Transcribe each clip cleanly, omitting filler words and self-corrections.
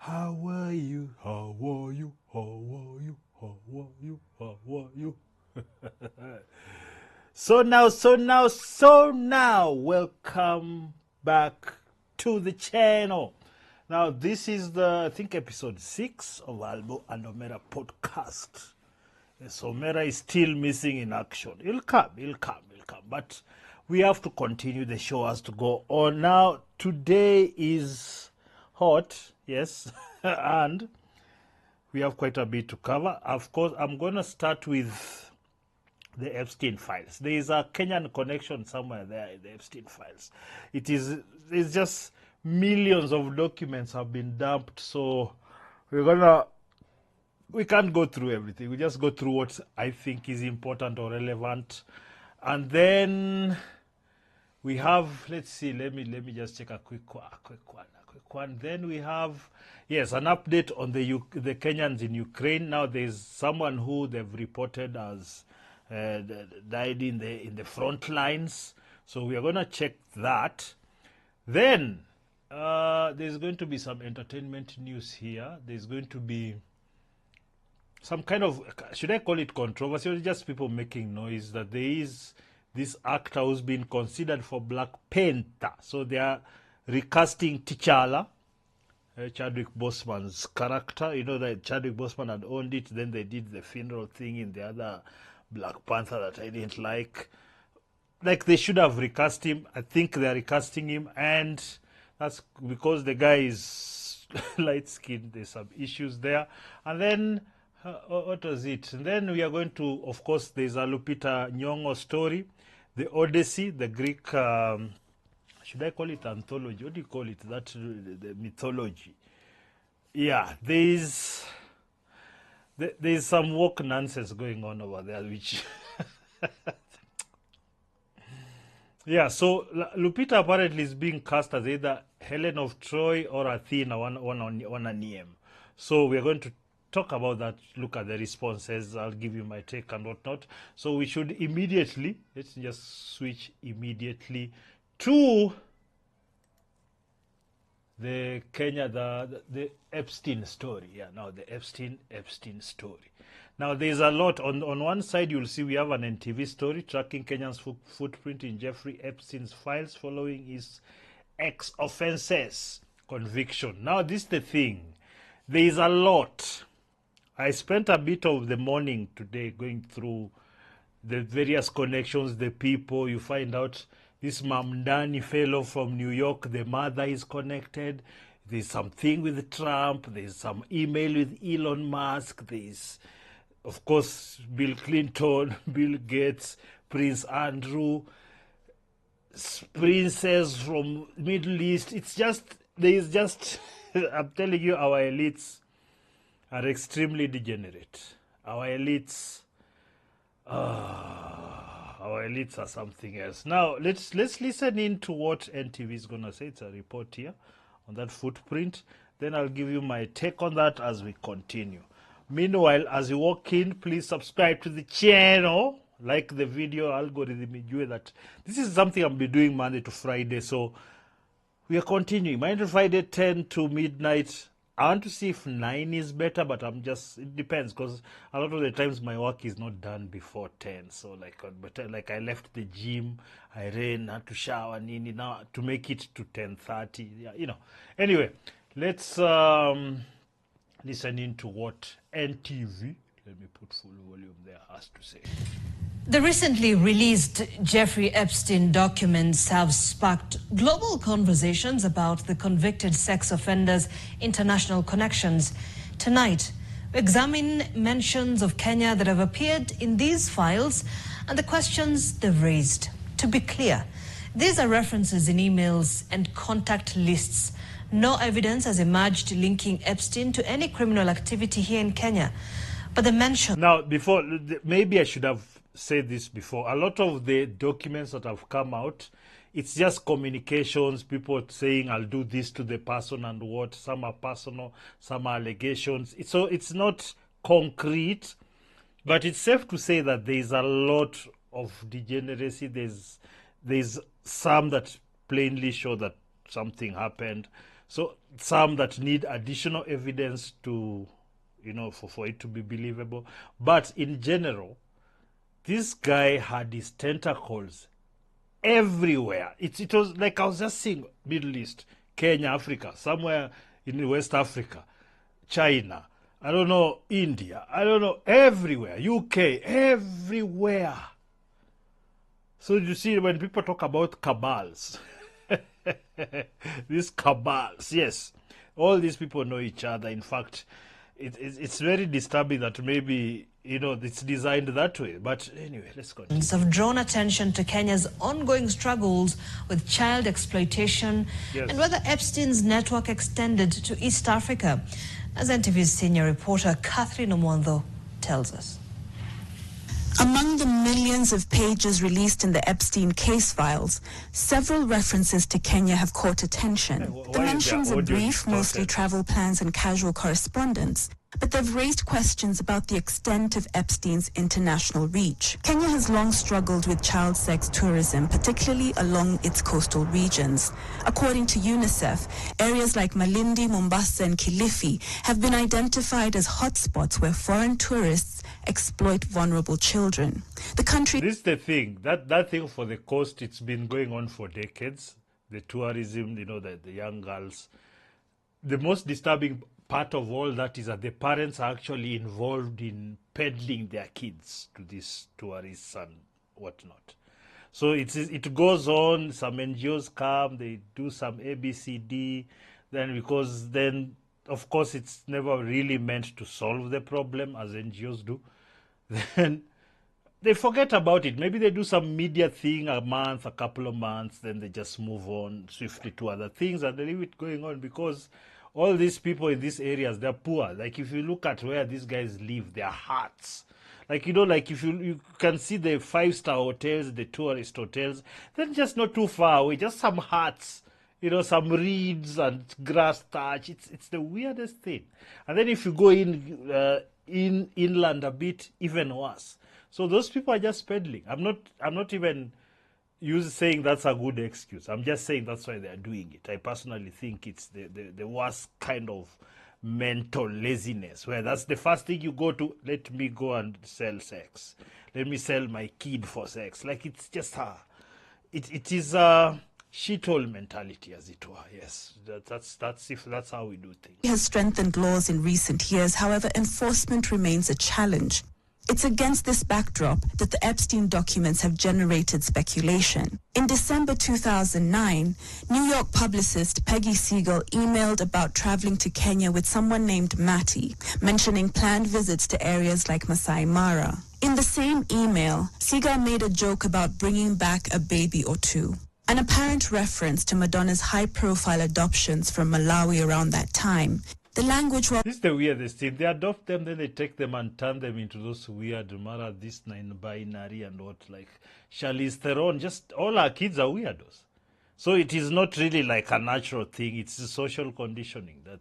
How are you? How are you? How are you? How are you? How are you? So now, welcome back to the channel. Now, this is I think, episode 6 of Albo and Omera podcast. So Omera is still missing in action. He'll come. But we have to continue. The show has to go on. Now, today is hot, yes, and we have quite a bit to cover. Of course, I'm going to start with the Epstein files. There is a Kenyan connection somewhere there in the Epstein files. It's just millions of documents have been dumped, so we can't go through everything. We just go through what I think is important or relevant, and then we have, let's see, let me just check a quick one. Then we have, yes, an update on the Kenyans in Ukraine. Now there's someone who they've reported as died in the front lines. So we are going to check that. Then there's going to be some entertainment news here. There's going to be some kind of, should I call it controversy, or just people making noise that there is this actor who's been considered for Black Panther. So they are recasting T'Challa, Chadwick Boseman's character. You know that Chadwick Boseman had owned it. Then they did the funeral thing in the other Black Panther that I didn't like. Like, they should have recast him. I think they are recasting him. And that's because the guy is light-skinned. There's some issues there. And then, what was it? And then we are going to, of course, there's a Lupita Nyong'o story. The Odyssey, the Greek, should I call it anthology? What do you call it? That the mythology. Yeah, there's some woke nonsense going on over there, which yeah. So Lupita apparently is being cast as either Helen of Troy or Athena, one a name. So we are going to talk about that, look at the responses, I'll give you my take and whatnot. So we should immediately, let's just switch immediately to the the Epstein story. Yeah, now the Epstein story. Now there's a lot. On one side you'll see we have an NTV story tracking Kenyan's footprint in Jeffrey Epstein's files following his ex-offenses conviction. Now this is the thing. There is a lot. I spent a bit of the morning today going through the various connections, the people. You find out this Mamdani fellow from New York, the mother is connected. There's something with Trump. There's some email with Elon Musk. There's, of course, Bill Clinton, Bill Gates, Prince Andrew, princess from Middle East. I'm telling you, our elites are extremely degenerate. Our elites are something else. Now let's listen in to what NTV is gonna say. It's a report here on that footprint. Then I'll give you my take on that as we continue. Meanwhile, as you walk in, please subscribe to the channel, like the video algorithm. That this is something I'll be doing Monday to Friday. So we are continuing Monday to Friday, 10 to midnight. I want to see if 9 is better, but it depends, because a lot of the times my work is not done before 10. So like I left the gym, I ran, had to shower, now to make it to 10:30. Yeah, you know. Anyway, let's listen into what NTV, let me put full volume there, has to say. The recently released Jeffrey Epstein documents have sparked global conversations about the convicted sex offender's international connections. Tonight, we examine mentions of Kenya that have appeared in these files and the questions they've raised. To be clear, these are references in emails and contact lists. No evidence has emerged linking Epstein to any criminal activity here in Kenya. But the mention... Now, maybe I should have said this before. A lot of the documents that have come out, it's just communications, people saying I'll do this to the person and what. Some are personal, some are allegations. So it's not concrete, but it's safe to say that there's a lot of degeneracy. There's some that plainly show that something happened. So some that need additional evidence to, for it to be believable. But in general, this guy had his tentacles everywhere. It was like I was just seeing Middle East, Kenya, Africa, somewhere in West Africa, China, I don't know, India, I don't know, everywhere, UK, everywhere. So you see, when people talk about cabals, these cabals, yes, all these people know each other. In fact, it's very disturbing that maybe, it's designed that way. But anyway, let's continue. Have drawn attention to Kenya's ongoing struggles with child exploitation and whether Epstein's network extended to East Africa, as NTV's senior reporter Catherine Nyongo tells us. Among the millions of pages released in the Epstein case files, several references to Kenya have caught attention. The mentions are brief, mostly travel plans and casual correspondence, but they've raised questions about the extent of Epstein's international reach. Kenya has long struggled with child sex tourism, particularly along its coastal regions. According to UNICEF, areas like Malindi, Mombasa, and Kilifi have been identified as hotspots where foreign tourists exploit vulnerable children. The country... This is the thing, that thing for the coast, it's been going on for decades. The tourism, the young girls. The most disturbing part of all that is that the parents are actually involved in peddling their kids to these tourists and whatnot. So it goes on, some NGOs come, they do some ABCD, then of course it's never really meant to solve the problem as NGOs do. Then they forget about it. Maybe they do some media thing a month, a couple of months, then they just move on swiftly to other things and they leave it going on because all these people in these areas, they're poor. Like if you look at where these guys live, their huts. Like, like if you can see the 5-star hotels, the tourist hotels, they're just not too far away, just some huts, some reeds and grass thatch. It's the weirdest thing. And then if you go inland a bit, even worse. So those people are just peddling. I'm not even saying that's a good excuse. I'm just saying that's why they're doing it. I personally think it's the worst kind of mental laziness, where that's the first thing you go to. Let me go and sell sex. Let me sell my kid for sex. Like it's just it is a shithole mentality, as it were. Yes, that's how we do things. Has strengthened laws in recent years. However, enforcement remains a challenge. It's against this backdrop that the Epstein documents have generated speculation. In December 2009, New York publicist Peggy Siegel emailed about traveling to Kenya with someone named Matty, mentioning planned visits to areas like Masai Mara. In the same email, Siegel made a joke about bringing back a baby or two. An apparent reference to Madonna's high-profile adoptions from Malawi around that time. The language was... This is the weirdest thing. They adopt them, then they take them and turn them into those weird Mara, this non-binary and what, like Charlize Theron. Just all our kids are weirdos. So it is not really like a natural thing. It's the social conditioning that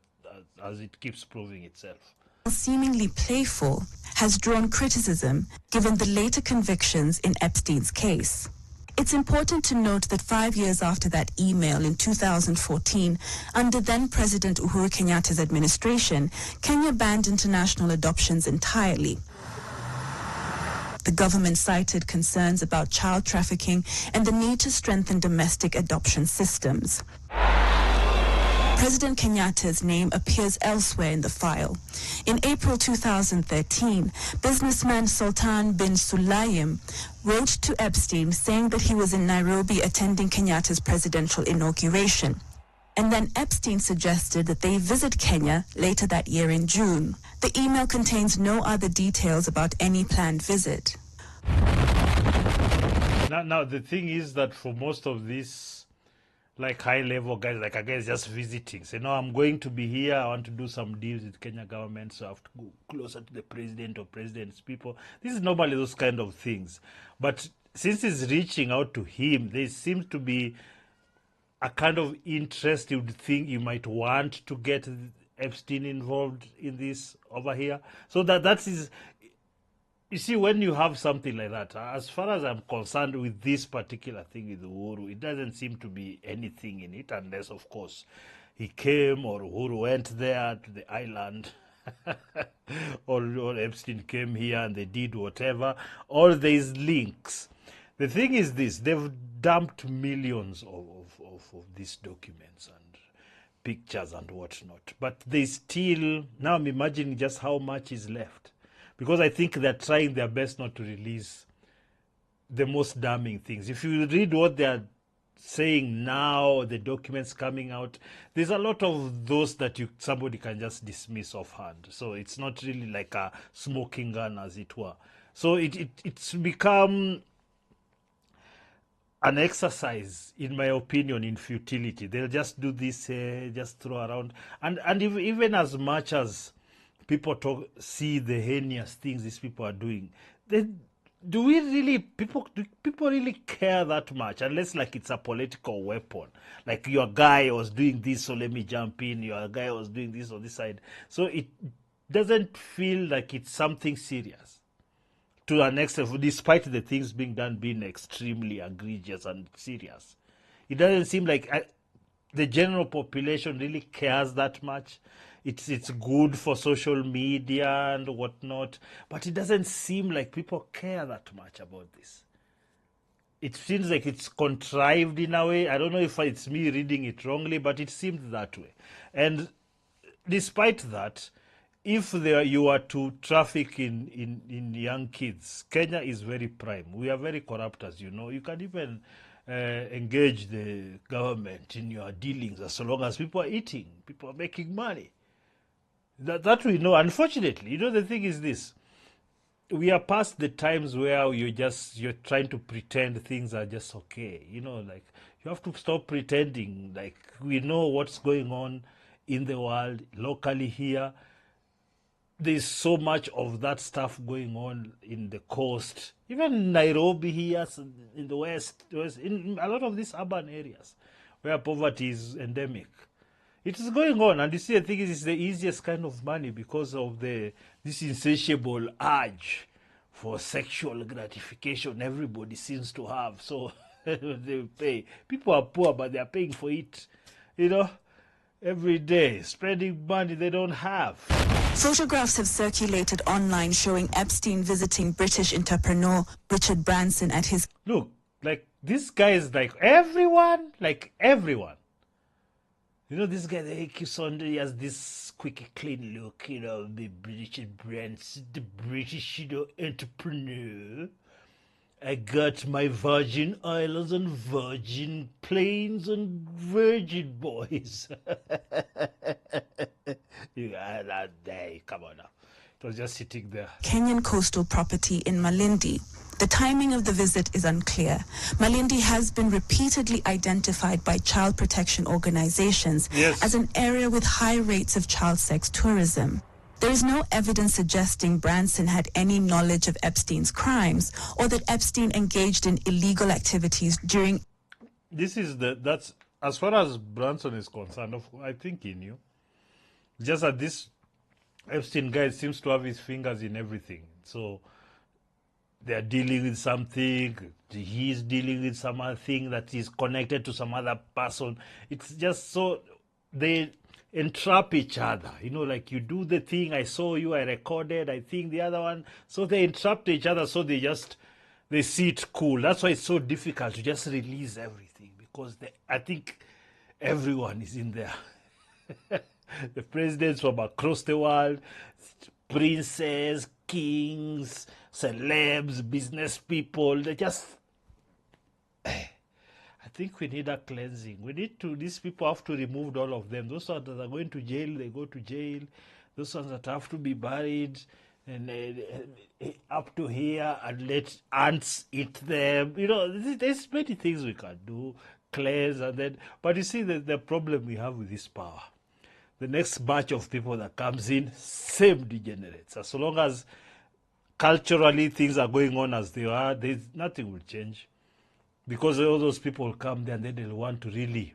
as it keeps proving itself. Seemingly playful, has drawn criticism given the later convictions in Epstein's case. It's important to note that 5 years after that email in 2014, under then-President Uhuru Kenyatta's administration, Kenya banned international adoptions entirely. The government cited concerns about child trafficking and the need to strengthen domestic adoption systems. President Kenyatta's name appears elsewhere in the file. In April 2013, businessman Sultan bin Sulaim wrote to Epstein saying that he was in Nairobi attending Kenyatta's presidential inauguration. And then Epstein suggested that they visit Kenya later that year in June. The email contains no other details about any planned visit. Now the thing is that for most of these like high-level guys, like a guy is just visiting. Say, no, I'm going to be here. I want to do some deals with Kenya government, so I have to go closer to the president or president's people. This is normally those kind of things. But since he's reaching out to him, there seems to be a kind of interest you would think you might want to get Epstein involved in this over here. So that is... You see, when you have something like that, as far as I'm concerned with this particular thing with Uhuru, it doesn't seem to be anything in it, unless, of course, he came or Uhuru went there to the island or Epstein came here and they did whatever, or there's links. The thing is this, they've dumped millions of these documents and pictures and whatnot, but they still, now I'm imagining just how much is left, because I think they're trying their best not to release the most damning things. If you read what they're saying now, the documents coming out, there's a lot of those that somebody can just dismiss offhand. So it's not really like a smoking gun, as it were. So it's become an exercise, in my opinion, in futility. They'll just do this, just throw around. And even as much as people see the heinous things these people are doing, do people really care that much? Unless like it's a political weapon. Like your guy was doing this, so let me jump in. Your guy was doing this on this side. So it doesn't feel like it's something serious to an extent, despite the things being done being extremely egregious and serious. It doesn't seem like the general population really cares that much. It's good for social media and whatnot, but it doesn't seem like people care that much about this. It seems like it's contrived in a way. I don't know if it's me reading it wrongly, but it seemed that way. And despite that, if you are to traffic in young kids, Kenya is very prime. We are very corrupt, as you know. You can even engage the government in your dealings as long as people are eating, people are making money. That we know. Unfortunately, the thing is this. We are past the times where you're trying to pretend things are just okay. Like you have to stop pretending. Like we know what's going on in the world, locally here. There's so much of that stuff going on in the coast, even Nairobi here, in the west, in a lot of these urban areas where poverty is endemic. It is going on, and you see, the thing is, it's the easiest kind of money because of this insatiable urge for sexual gratification everybody seems to have. So they pay. People are poor, but they are paying for it, every day, spending money they don't have. Photographs have circulated online showing Epstein visiting British entrepreneur Richard Branson at his... Look, like, this guy is like everyone. This guy, he keeps on, he has this quick, clean look, the British Branson, the British, entrepreneur. I got my Virgin Islands and Virgin Plains and Virgin Boys. You got that day. Come on now. It was just sitting there. Kenyan coastal property in Malindi. The timing of the visit is unclear. Malindi has been repeatedly identified by child protection organizations as an area with high rates of child sex tourism. There is no evidence suggesting Branson had any knowledge of Epstein's crimes or that Epstein engaged in illegal activities during... That's as far as Branson is concerned, I think he knew. Just that this Epstein guy seems to have his fingers in everything. So they're dealing with something, he's dealing with some other thing that is connected to some other person. It's just so they entrap each other. Like you do the thing, I saw you, I recorded, I think the other one. So they entrapped each other, so they see it cool. That's why it's so difficult to just release everything, because I think everyone is in there. The presidents from across the world, princes, kings, celebs, business people, I think we need a cleansing. These people have to remove all of them. Those ones that are going to jail, they go to jail. Those ones that have to be buried and up to here and let ants eat them. There's many things we can do, cleanse and then. But you see, the problem we have with this power. The next batch of people that comes in, same degenerates. As long as culturally things are going on as they are, nothing will change. Because all those people come there and then they'll want to really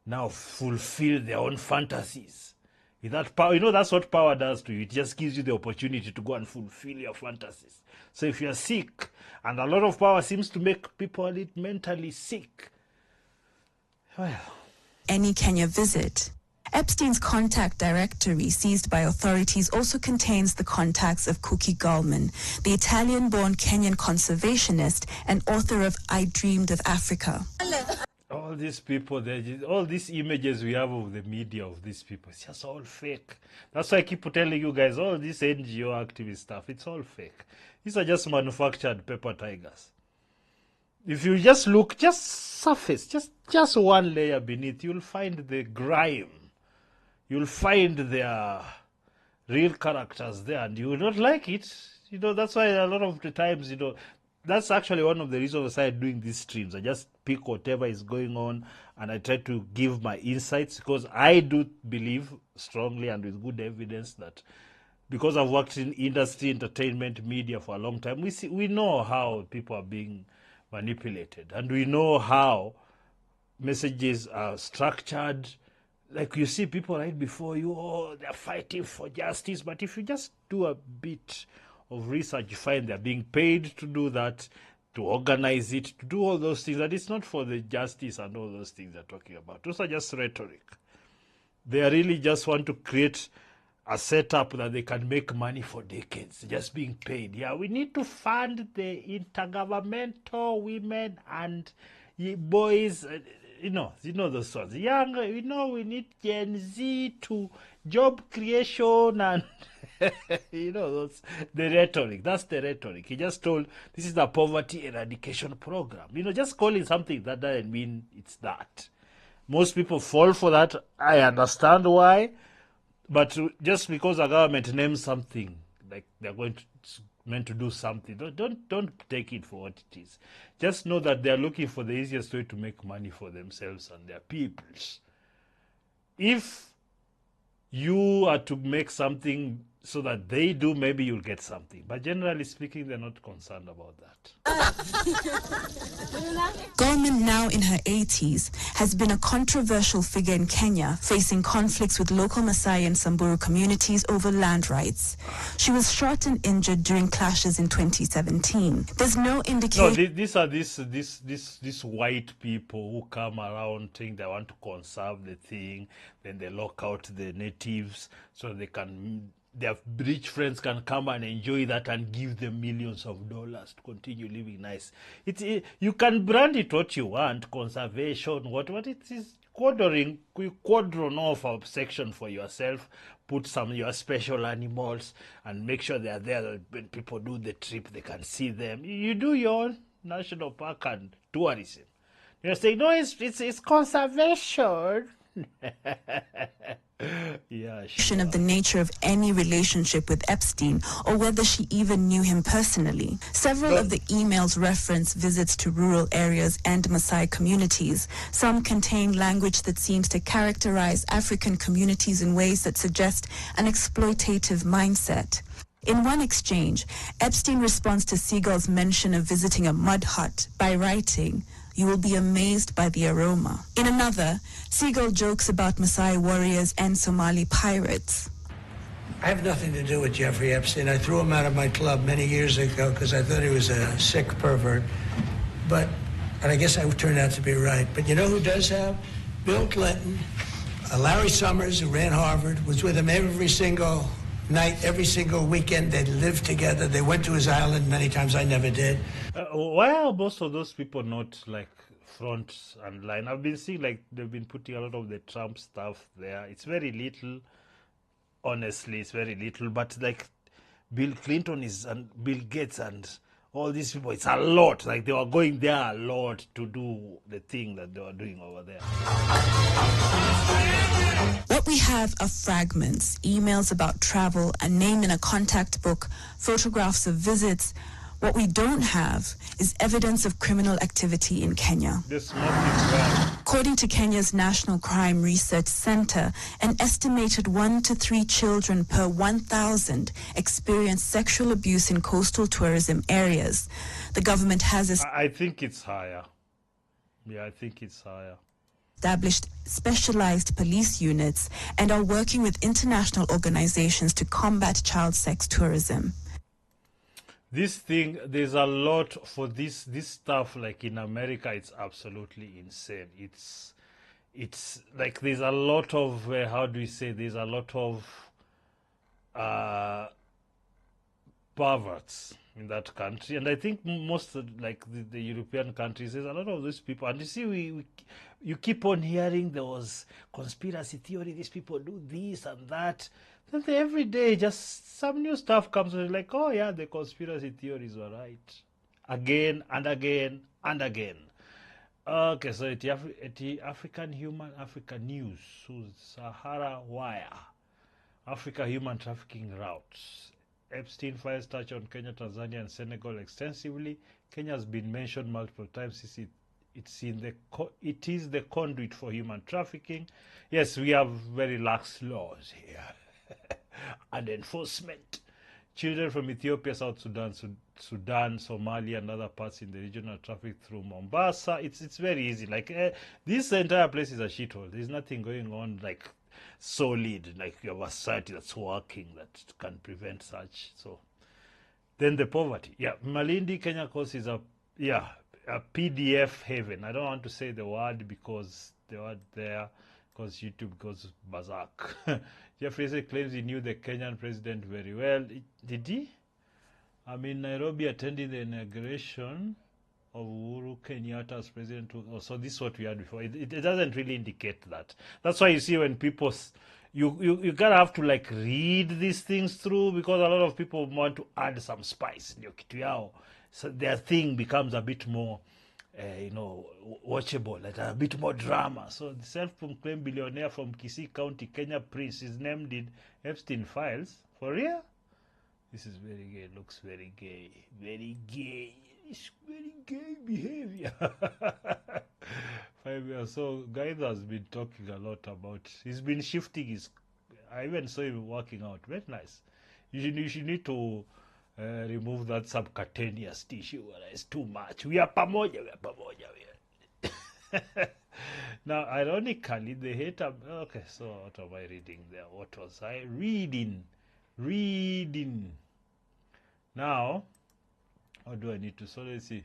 now fulfill their own fantasies. With that power, that's what power does to you. It just gives you the opportunity to go and fulfill your fantasies. So if you're sick, and a lot of power seems to make people mentally sick, well... Any Kenya visit, Epstein's contact directory seized by authorities also contains the contacts of Cookie Gallman, the Italian-born Kenyan conservationist and author of I Dreamed of Africa. All these people, all these images we have of the media of these people, it's just all fake. That's why I keep telling you guys, all this NGO activist stuff, it's all fake. These are just manufactured paper tigers. If you just look, just surface, just one layer beneath, you'll find the grime. You'll find their real characters there, and you will not like it. You know, that's why a lot of the times, you know, that's actually one of the reasons I started doing these streams. I just pick whatever is going on and I try to give my insights, because I do believe strongly and with good evidence that, because I've worked in industry, entertainment, media for a long time, we know how people are being manipulated, and we know how messages are structured. Like, you see people right before you, oh, they're fighting for justice, but if you just do a bit of research, you find they're being paid to do that, to organize it, to do all those things, and it's not for the justice and all those things they're talking about. Those are just rhetoric. They really just want to create a setup that they can make money for decades, just being paid. Yeah, we need to fund the intergovernmental women and boys, you know those ones. Young, we need Gen Z to job creation and the rhetoric. That's the rhetoric. He just told this is the poverty eradication program. Just calling something that doesn't mean it's that. Most people fall for that. I understand why. But just because a government names something, like they're meant to do something, don't take it for what it is. Just know that they're looking for the easiest way to make money for themselves and their peoples. If you are to make something so that they do, maybe you'll get something. But generally speaking, they're not concerned about that. Gorman, now in her 80s, has been a controversial figure in Kenya, facing conflicts with local Maasai and Samburu communities over land rights. She was shot and injured during clashes in 2017. There's no indication... No, these are these white people who come around saying they want to conserve the thing, then they lock out the natives so they can... Their rich friends can come and enjoy that and give them millions of dollars to continue living nice. You can brand it what you want, conservation, what it is, quadron off a section for yourself, put some your special animals and make sure they are there when people do the trip, they can see them. You do your own national park and tourism. You're saying, no, it's conservation. Yeah, sure. Of the nature of any relationship with Epstein, or whether she even knew him personally. Several of the emails reference visits to rural areas and Maasai communities. Some contain language that seems to characterize African communities in ways that suggest an exploitative mindset. In one exchange, Epstein responds to Seagal's mention of visiting a mud hut by writing, "You will be amazed by the aroma." In another, Seagal jokes about Maasai warriors and Somali pirates. I have nothing to do with Jeffrey Epstein. I threw him out of my club many years ago because I thought he was a sick pervert. And I guess I turned out to be right. But you know who does have? Bill Clinton, Larry Summers, who ran Harvard, was with him every single night, every single weekend. They lived together. They went to his island many times. I never did. Why are most of those people not like front and line? I've been seeing like they've been putting a lot of the Trump stuff there. It's very little, honestly, it's very little. But like Bill Clinton and Bill Gates and all these people, it's a lot. Like they were going there a lot to do the thing that they were doing over there. What we have are fragments, emails about travel, a name in a contact book, photographs of visits. What we don't have is evidence of criminal activity in Kenya. According to Kenya's National Crime Research Center, an estimated 1 to 3 children per 1,000 experience sexual abuse in coastal tourism areas. The government has... I think it's higher. Yeah, I think it's higher. Established specialized police units and are working with international organizations to combat child sex tourism. This thing, there's a lot for this stuff. Like in America, it's absolutely insane. it's like there's a lot of how do we say, there's a lot of perverts in that country, and I think most like the European countries, there's a lot of these people, and you see, you keep on hearing there was conspiracy theory, these people do this and that, then every day just some new stuff comes and like, oh yeah, the conspiracy theories were right, again and again and again. Okay, so at African Human Africa News, Sahara Wire, Africa human trafficking routes. Epstein files touch on Kenya, Tanzania, and Senegal extensively. Kenya has been mentioned multiple times. It is the conduit for human trafficking. Yes, we have very lax laws here and enforcement. Children from Ethiopia, South Sudan, Sudan, Somalia, and other parts in the region are trafficked through Mombasa. It's very easy. Like this entire place is a shithole. There's nothing going on like solid, like you have a society that's working that can prevent such. So then the poverty. Yeah, Malindi, Kenya coast is a PDF haven. I don't want to say the word because the word there, because YouTube goes berserk. Jeffrey claims he knew the Kenyan president very well. Did he? I'm in Nairobi attending the inauguration of Uhuru Kenyatta as president. So this is what we had before. It doesn't really indicate that. That's why you see when people, you gotta have to like read these things through, because a lot of people want to add some spice. So their thing becomes a bit more, watchable, like a bit more drama. So the self-proclaimed billionaire from Kisii County, Kenya Prince, is named in Epstein files. For real? This is very gay. Looks very gay. Very gay. It's very gay behavior. 5 years. So Guy has been talking a lot about. He's been shifting his. I even saw him working out. Very nice. You should need to remove that subcutaneous tissue. It's too much. We are pamoja. Now, ironically, the hater. Okay, so what am I reading there? What was I reading? Now, what do I need to? So let's see.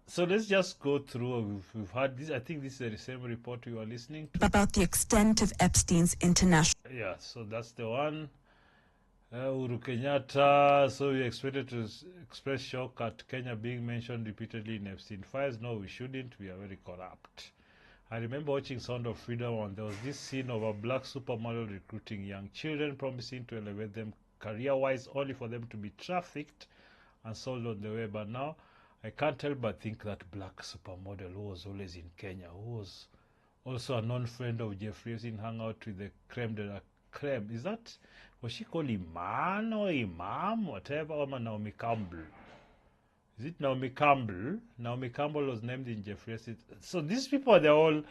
So let's just go through. We've had this. I think this is the same report we were listening to about the extent of Epstein's international. Yeah, so that's the one. Uhuru Kenyatta. So we expected to express shock at Kenya being mentioned repeatedly in Epstein files. No, we shouldn't. We are very corrupt. I remember watching Sound of Freedom, and there was this scene of a black supermodel recruiting young children, promising to elevate them career-wise, only for them to be trafficked and sold on the web. But now, I can't help but think that black supermodel who was always in Kenya, who was also a known friend of Jeffrey Epstein, hung out with the creme de la creme. Was she called Iman or Imam, whatever, or Naomi Campbell? Is it Naomi Campbell? Naomi Campbell was named in Jeffrey Epstein. So these people, they're all,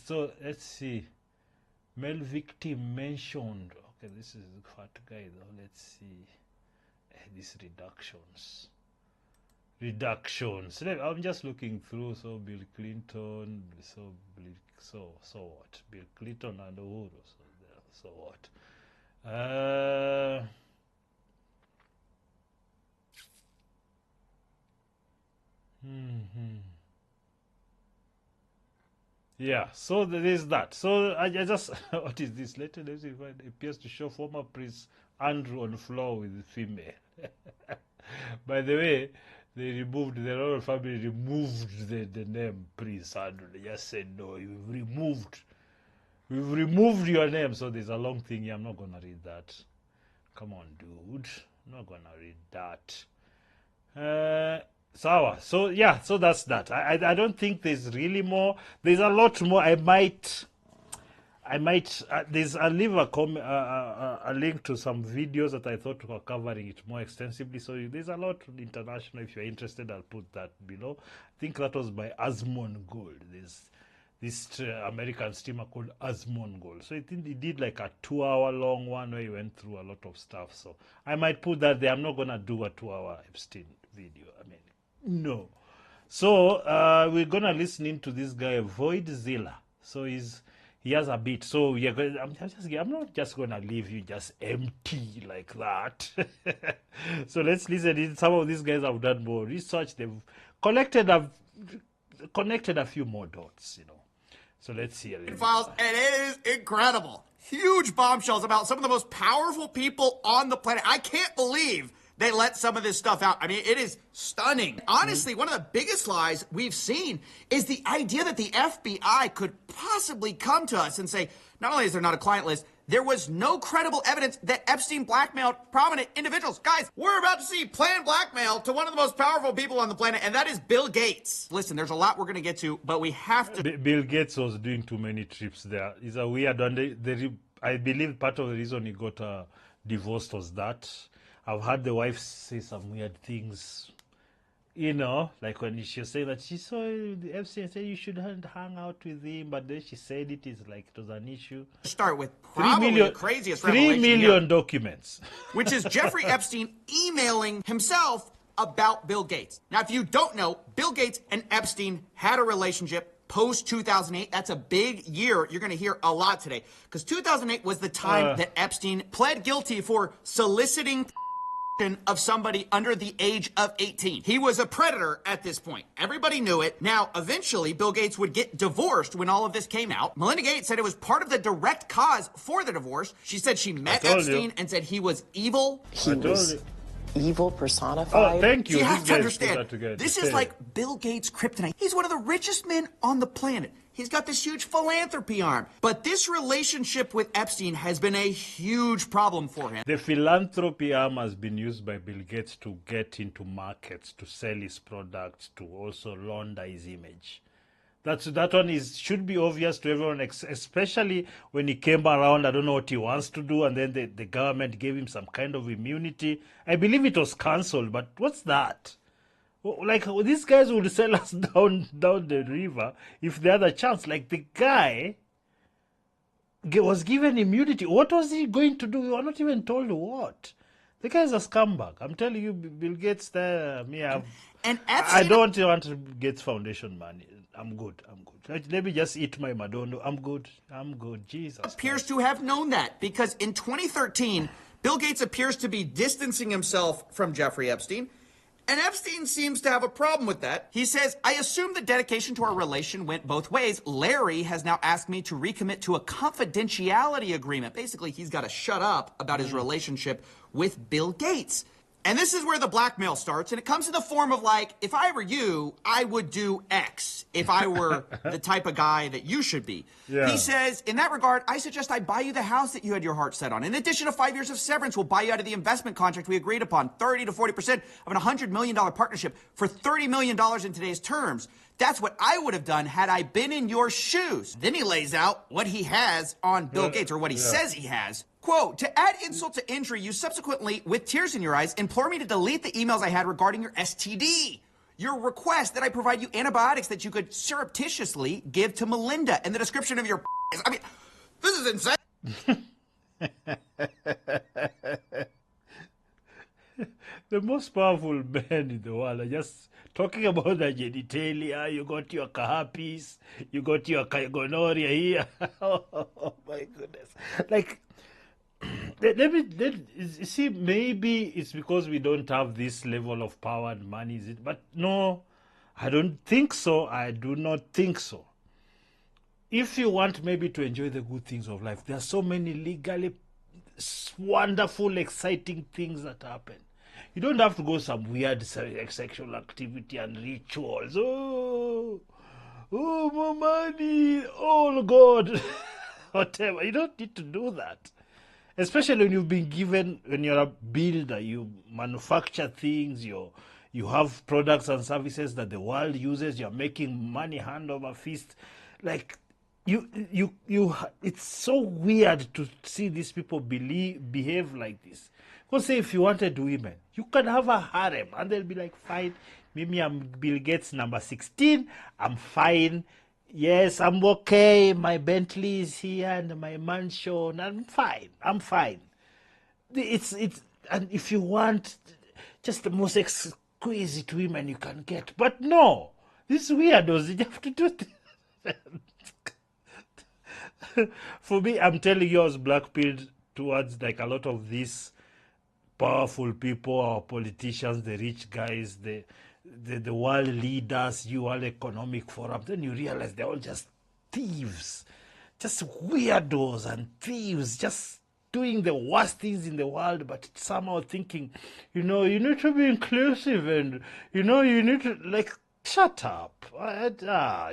so let's see. Male victim mentioned. Okay, this is the fat guy though. Let's see. These reductions. I'm just looking through. So Bill Clinton. So what? Bill Clinton and Uhuru. So what? Yeah, so there is that. So I just, what is this? Later, it appears to show former Prince Andrew on floor with female. By the way, the royal family removed the name Prince Andrew. They just said, no, we've removed your name. So there's a long thing here. I'm not going to read that. Come on, dude. I'm not going to read that. Sawa. So yeah, so that's that. I don't think there's really more. There's a lot more. I might I'll leave a link to some videos that I thought were covering it more extensively. So there's a lot international. If you're interested, I'll put that below. I think that was by Asmongold. There's this American streamer called Asmongold. So he did like a 2-hour long one where he went through a lot of stuff. So I might put that there. I'm not going to do a 2-hour Epstein video. I mean, no. So we're going to listen into this guy, Voidzilla. So he has a bit. So I'm not just going to leave you just empty like that. So let's listen in. Some of these guys have done more research. They've connected a few more dots, you know. So let's see. Files, and it is incredible. Huge bombshells about some of the most powerful people on the planet. I can't believe they let some of this stuff out. I mean, it is stunning. Honestly, one of the biggest lies we've seen is the idea that the FBI could possibly come to us and say, not only is there not a client list, there was no credible evidence that Epstein blackmailed prominent individuals. Guys, we're about to see planned blackmail to one of the most powerful people on the planet, and that is Bill Gates. Listen, there's a lot we're going to get to, but we have to... Bill Gates was doing too many trips there. It's a weird one. I believe part of the reason he got divorced was that. I've heard the wife say some weird things. You know, like when she was saying that she saw the Epstein said you shouldn't hang out with him, but then she said it is like it was an issue. Start with probably the craziest 3 million documents. Which is Jeffrey Epstein emailing himself about Bill Gates. Now, if you don't know, Bill Gates and Epstein had a relationship post-2008. That's a big year. You're going to hear a lot today. Because 2008 was the time that Epstein pled guilty for soliciting of somebody under the age of 18. He was a predator at this point. Everybody knew it. Now, eventually, Bill Gates would get divorced when all of this came out. Melinda Gates said it was part of the direct cause for the divorce. She said she met Epstein and said he was evil. He was evil personified. Oh, thank you. So you have to understand, this is like Bill Gates' kryptonite. He's one of the richest men on the planet. He's got this huge philanthropy arm. But this relationship with Epstein has been a huge problem for him. The philanthropy arm has been used by Bill Gates to get into markets, to sell his products, to also launder his image. That one should be obvious to everyone, especially when he came around. I don't know what he wants to do, and then the government gave him some kind of immunity. I believe it was cancelled, but what's that? Like, these guys would sell us down the river if they had a chance. Like, the guy was given immunity. What was he going to do? We were not even told what. The guy is a scumbag. I'm telling you, Bill Gates there, and Epstein, I don't want to Gates Foundation money. I'm good. Let me just eat my Madondo. I'm good. Jesus appears to have known that, because in 2013, Bill Gates appears to be distancing himself from Jeffrey Epstein. And Epstein seems to have a problem with that. He says, I assume the dedication to our relation went both ways. Larry has now asked me to recommit to a confidentiality agreement. Basically, he's got to shut up about his relationship with Bill Gates. And this is where the blackmail starts, and it comes in the form of, like, if I were you, I would do X if I were the type of guy that you should be. Yeah. He says, in that regard, I suggest I buy you the house that you had your heart set on. In addition to 5 years of severance, we'll buy you out of the investment contract we agreed upon, 30 to 40% of an $100 million partnership for $30 million in today's terms. That's what I would have done had I been in your shoes. Then he lays out what he has on Bill Gates, or what he says he has. Quote, to add insult to injury, you subsequently, with tears in your eyes, implore me to delete the emails I had regarding your STD. Your request that I provide you antibiotics that you could surreptitiously give to Melinda, and the description of your I mean, this is insane. The most powerful men in the world are just talking about the genitalia. You got your herpes, you got your gonorrhea here. Oh my goodness. Like, see, maybe it's because we don't have this level of power and money, is it? But no, I don't think so. I do not think so. If you want maybe to enjoy the good things of life, there are so many legally wonderful, exciting things that happen. You don't have to go some weird sexual activity and rituals. Oh, more money. Oh, God. Whatever. You don't need to do that. Especially when you've been given, when you're a builder, you manufacture things, you have products and services that the world uses, you're making money hand over fist. Like, it's so weird to see these people behave like this. Because say if you wanted women, you can have a harem, and they'll be like, fine, maybe I'm Bill Gates number 16, I'm fine. Yes, I'm okay. My Bentley is here and my mansion. I'm fine. It's and if you want just the most exquisite women you can get, but no, these weirdos, you have to do it. For me, I'm telling you, I was blackpilled towards like a lot of these powerful people, our politicians, the rich guys, the world leaders, World Economic Forum. Then you realize they're all just thieves, just weirdos and thieves, just doing the worst things in the world, but somehow thinking, you need to be inclusive and, you need to, like, shut up.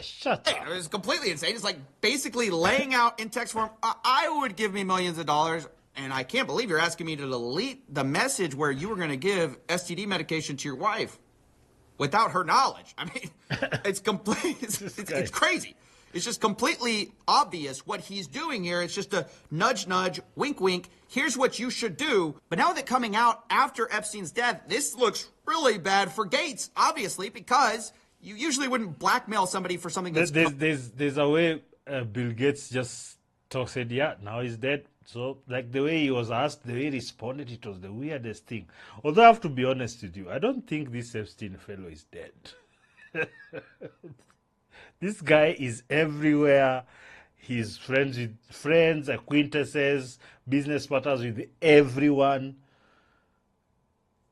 Shut up. It was completely insane. It's like basically laying out in text form, I would give me millions of dollars, and I can't believe you're asking me to delete the message where you were going to give STD medication to your wife without her knowledge. I mean, it's complete. It's crazy. It's just completely obvious what he's doing here. It's just a nudge, nudge, wink, wink. Here's what you should do. But now that coming out after Epstein's death, this looks really bad for Gates, obviously, because you usually wouldn't blackmail somebody for something that's... There's a way Bill Gates just said, yeah, now he's dead. So, like, the way he was asked, the way he responded, it was the weirdest thing. Although I have to be honest with you, I don't think this Epstein fellow is dead. This guy is everywhere. He's friends with friends, acquaintances, business partners with everyone.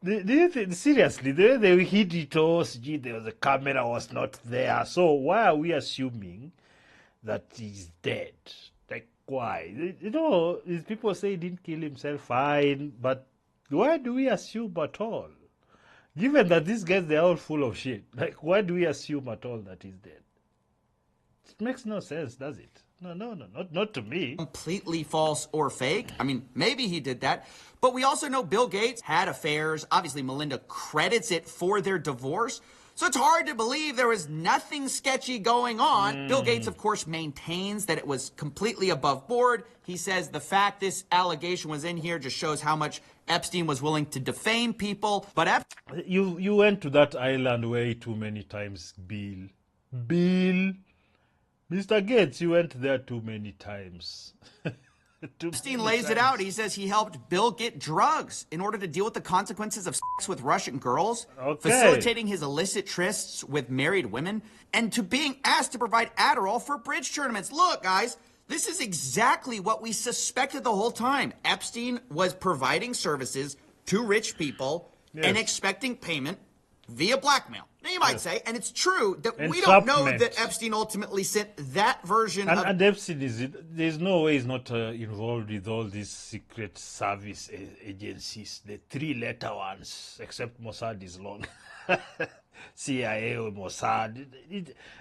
Do you think, seriously, the way they hid it all, gee, there was a camera was not there. So why are we assuming that he's dead? Like, why? These people say he didn't kill himself, fine, but why do we assume at all? Given that these guys, they're all full of shit. Like, why do we assume at all that he's dead? It makes no sense, does it? No, not to me. Completely false or fake. I mean, maybe he did that. But we also know Bill Gates had affairs. Obviously, Melinda credits it for their divorce. So it's hard to believe there was nothing sketchy going on. Bill Gates, of course, maintains that it was completely above board. He says the fact this allegation was in here just shows how much Epstein was willing to defame people. But you went to that island way too many times, Bill. Mr. Gates, you went there too many times. Epstein lays it out. He says he helped Bill get drugs in order to deal with the consequences of sex with Russian girls, facilitating his illicit trysts with married women, and to being asked to provide Adderall for bridge tournaments. Look, guys, this is exactly what we suspected the whole time. Epstein was providing services to rich people and expecting payment via blackmail. Now, you might say, and it's true, that we don't know that Epstein ultimately sent that version of... And Epstein, there's no way he's not involved with all these secret service agencies, the three-letter ones, except Mossad is long. CIA or Mossad.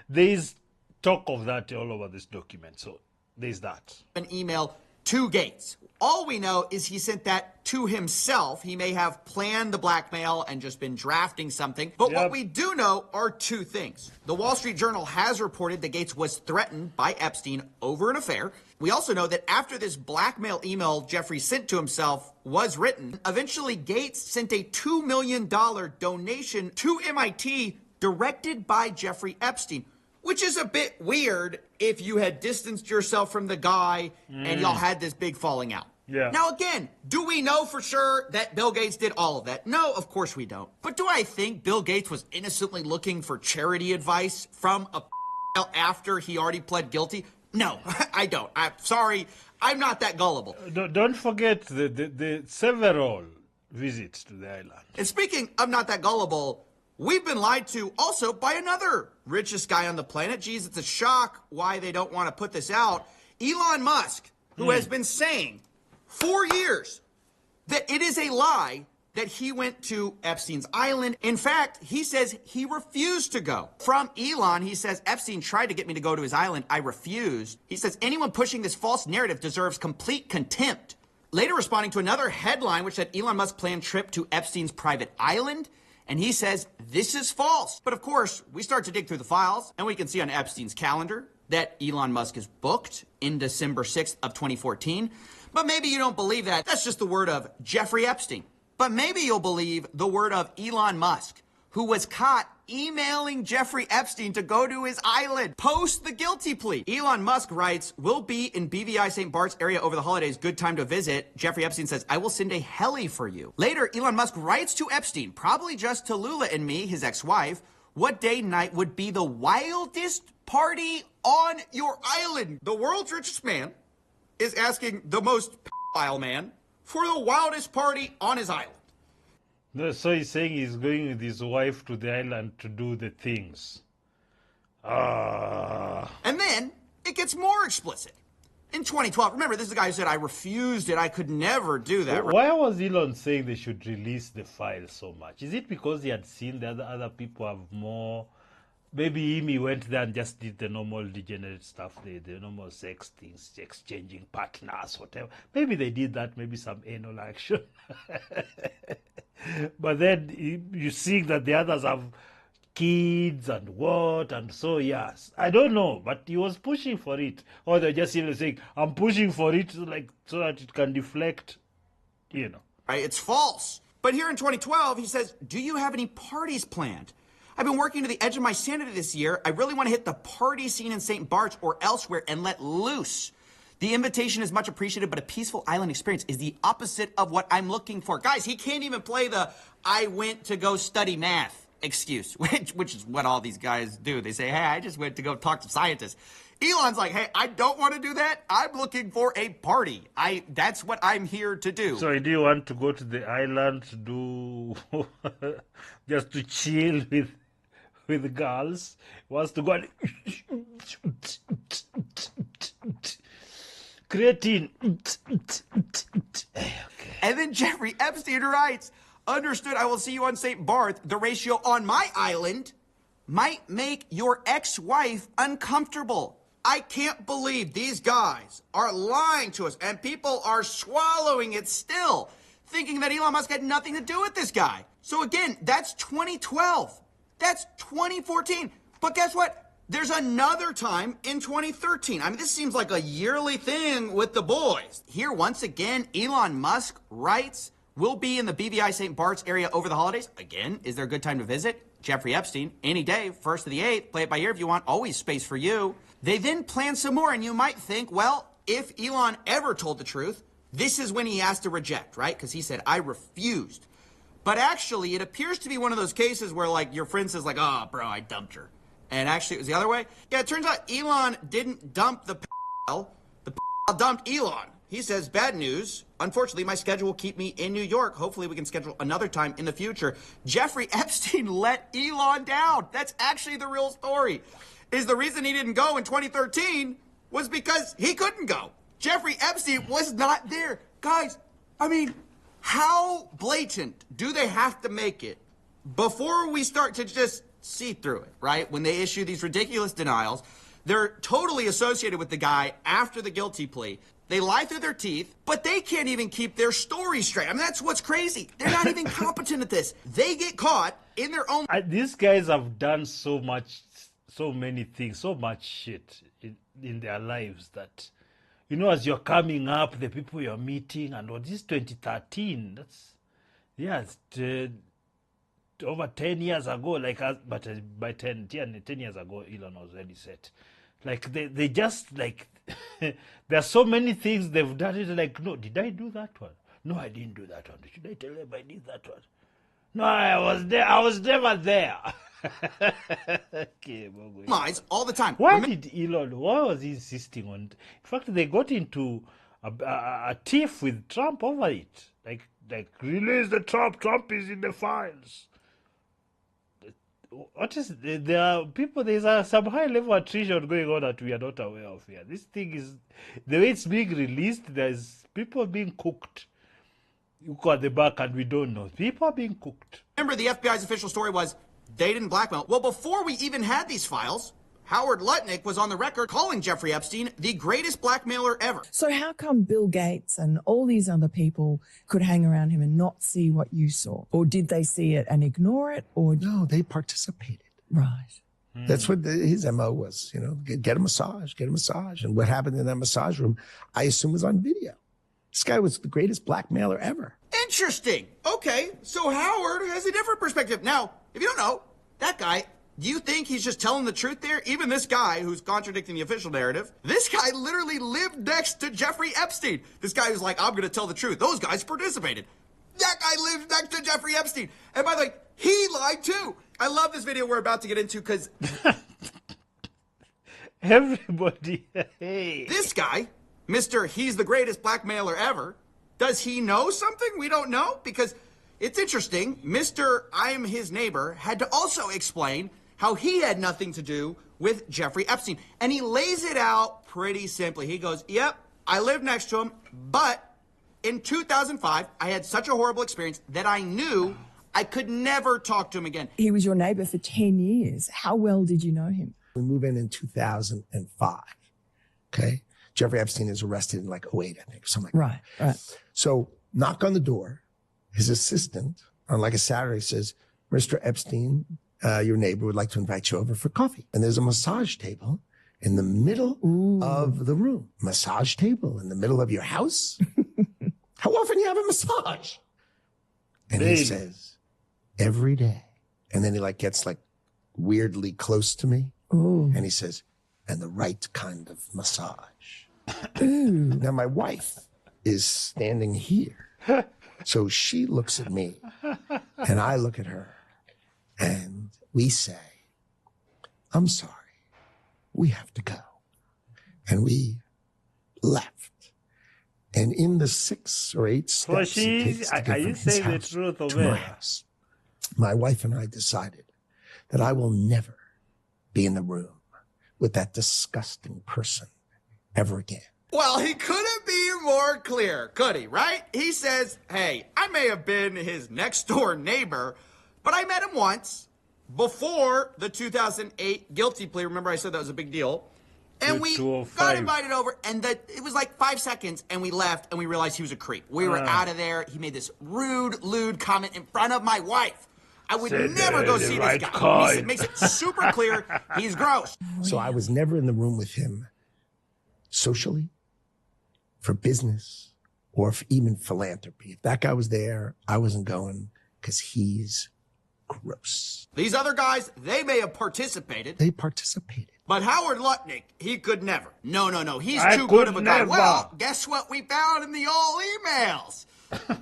There is talk of that all over this document, so there's that. An email to Gates. All we know is he sent that to himself. He may have planned the blackmail and just been drafting something. But what we do know are two things. The Wall Street Journal has reported that Gates was threatened by Epstein over an affair. We also know that after this blackmail email Jeffrey sent to himself was written, eventually Gates sent a $2 million donation to MIT directed by Jeffrey Epstein, which is a bit weird if you had distanced yourself from the guy and y'all had this big falling out. Now, again, do we know for sure that Bill Gates did all of that? No, of course we don't. But do I think Bill Gates was innocently looking for charity advice from a after he already pled guilty? No, I don't. I'm sorry. I'm not that gullible. Don't forget the several visits to the island. And speaking of not that gullible, we've been lied to also by another richest guy on the planet. Geez, it's a shock why they don't want to put this out. Elon Musk, who has been saying for years that it is a lie that he went to Epstein's island. In fact, he says he refused to go. From Elon, he says, Epstein tried to get me to go to his island. I refused. He says anyone pushing this false narrative deserves complete contempt. Later responding to another headline which said Elon Musk planned trip to Epstein's private island. And he says, this is false. But of course, we start to dig through the files, and we can see on Epstein's calendar that Elon Musk is booked in December 6th of 2014. But maybe you don't believe that. That's just the word of Jeffrey Epstein. But maybe you'll believe the word of Elon Musk, who was caught emailing Jeffrey Epstein to go to his island post the guilty plea. Elon Musk writes, "Will be in BVI St. Bart's area over the holidays. Good time to visit." Jeffrey Epstein says, "I will send a heli for you." Later, Elon Musk writes to Epstein, probably just to Lula and me, his ex-wife, what day and night would be the wildest party on your island? The world's richest man is asking the most pedophile man for the wildest party on his island. No, so he's saying he's going with his wife to the island to do the things. And then it gets more explicit. In 2012, remember, this is the guy who said, I refused it, I could never do that. Why was Elon saying they should release the file so much? Is it because he had seen that other people have more? Maybe he went there and just did the normal degenerate stuff, the normal sex things, exchanging partners, whatever. Maybe they did that, maybe some anal action. But then you see that the others have kids and what, and so yes, I don't know, but he was pushing for it, or they're just saying, I'm pushing for it, like, so that it can deflect, you know. Right, it's false. But here in 2012, he says, do you have any parties planned? I've been working to the edge of my sanity this year. I really want to hit the party scene in St. Bart's or elsewhere and let loose. The invitation is much appreciated, but a peaceful island experience is the opposite of what I'm looking for. Guys, he can't even play the I went to go study math excuse, which is what all these guys do. They say, hey, I just went to go talk to scientists. Elon's like, hey, I don't want to do that. I'm looking for a party. That's what I'm here to do. So do you want to go to the island to do, just to chill with girls? He wants to go and creatine. Okay. And then Jeffrey Epstein writes, understood, I will see you on St. Barth. The ratio on my island might make your ex-wife uncomfortable. I can't believe these guys are lying to us, and people are swallowing it still, thinking that Elon Musk had nothing to do with this guy. So again, that's 2012. That's 2014. But guess what? There's another time in 2013. I mean, this seems like a yearly thing with the boys. Here, once again, Elon Musk writes, we'll be in the BVI St. Bart's area over the holidays. Again, is there a good time to visit? Jeffrey Epstein, any day, 1st to the 8th. Play it by ear if you want. Always space for you. They then plan some more, and you might think, well, if Elon ever told the truth, this is when he has to reject, right? Because he said, I refused. But actually, it appears to be one of those cases where, like, your friend says, like, oh, bro, I dumped her. And actually, it was the other way. Yeah, it turns out Elon didn't dump the The dumped Elon. He says, bad news. Unfortunately, my schedule will keep me in New York. Hopefully, we can schedule another time in the future. Jeffrey Epstein let Elon down. That's actually the real story. Is the reason he didn't go in 2013 was because he couldn't go. Jeffrey Epstein was not there. Guys, I mean, how blatant do they have to make it before we start to just see through it, right? When they issue these ridiculous denials, they're totally associated with the guy after the guilty plea. They lie through their teeth, but they can't even keep their story straight. I mean, that's what's crazy. They're not even competent at this. They get caught in their own... These guys have done so many things, so much shit in their lives that, you know, as you're coming up, the people you're meeting, and this is 2013. That's, yeah, it's over 10 years ago, but by 10 years ago, Elon was already set. Like, they just, like, there are so many things they've done. It's like, no, did I do that one? No, I didn't do that one. Should I tell them I did that one? No, I was there. I was never there. Okay, lies all the time. Why was he insisting on? In fact, they got into a tiff with Trump over it. Like release the Trump. Trump is in the files. What is there are people? There's some high level attrition going on that we are not aware of here. This thing is the way it's being released. There's people being cooked. You got the back, and we don't know. People are being cooked. Remember, the FBI's official story was they didn't blackmail. Well, before we even had these files, Howard Lutnick was on the record calling Jeffrey Epstein the greatest blackmailer ever. So how come Bill Gates and all these other people could hang around him and not see what you saw? Or did they see it and ignore it? Or no, they participated. Right. That's what his MO was, you know, get a massage. And what happened in that massage room, I assume, was on video. This guy was the greatest blackmailer ever. Interesting. Okay, so Howard has a different perspective. Now, if you don't know, that guy, do you think he's just telling the truth there? Even this guy who's contradicting the official narrative, this guy literally lived next to Jeffrey Epstein. This guy who's like, I'm going to tell the truth. Those guys participated. That guy lived next to Jeffrey Epstein. And by the way, he lied too. I love this video we're about to get into because... Everybody, hey. This guy, Mr. He's the greatest blackmailer ever, does he know something we don't know? Because it's interesting, Mr. I'm his neighbor had to also explain how he had nothing to do with Jeffrey Epstein. And he lays it out pretty simply. He goes, yep, I lived next to him, but in 2005, I had such a horrible experience that I knew I could never talk to him again. He was your neighbor for 10 years. How well did you know him? We move in 2005, okay? Jeffrey Epstein is arrested in like 08, I think, something like that. Right. So knock on the door. His assistant on like a Saturday says, Mr. Epstein, your neighbor would like to invite you over for coffee. And there's a massage table in the middle of the room. Massage table in the middle of your house? How often do you have a massage? And he says, every day. And then he like gets like weirdly close to me. Ooh. And he says, and the right kind of massage. Now my wife is standing here. So she looks at me and I look at her and we say, I'm sorry, we have to go. And we left. And in the 6 or 8 steps it takes to get from his house to my house, my wife and I decided that I will never be in the room with that disgusting person ever again. Well, he couldn't be more clear, could he, right? He says, hey, I may have been his next door neighbor, but I met him once before the 2008 guilty plea. Remember I said that was a big deal? And we got invited over, and it was like 5 seconds, and we left, and we realized he was a creep. We were out of there. He made this rude, lewd comment in front of my wife. I would never go see this guy. He makes it super clear he's gross. So I was never in the room with him socially, for business, or for even philanthropy. If that guy was there, I wasn't going because he's gross. These other guys, they may have participated. They participated. But Howard Lutnick, he could never. No. He's too good of a guy. Well, guess what we found in the old emails?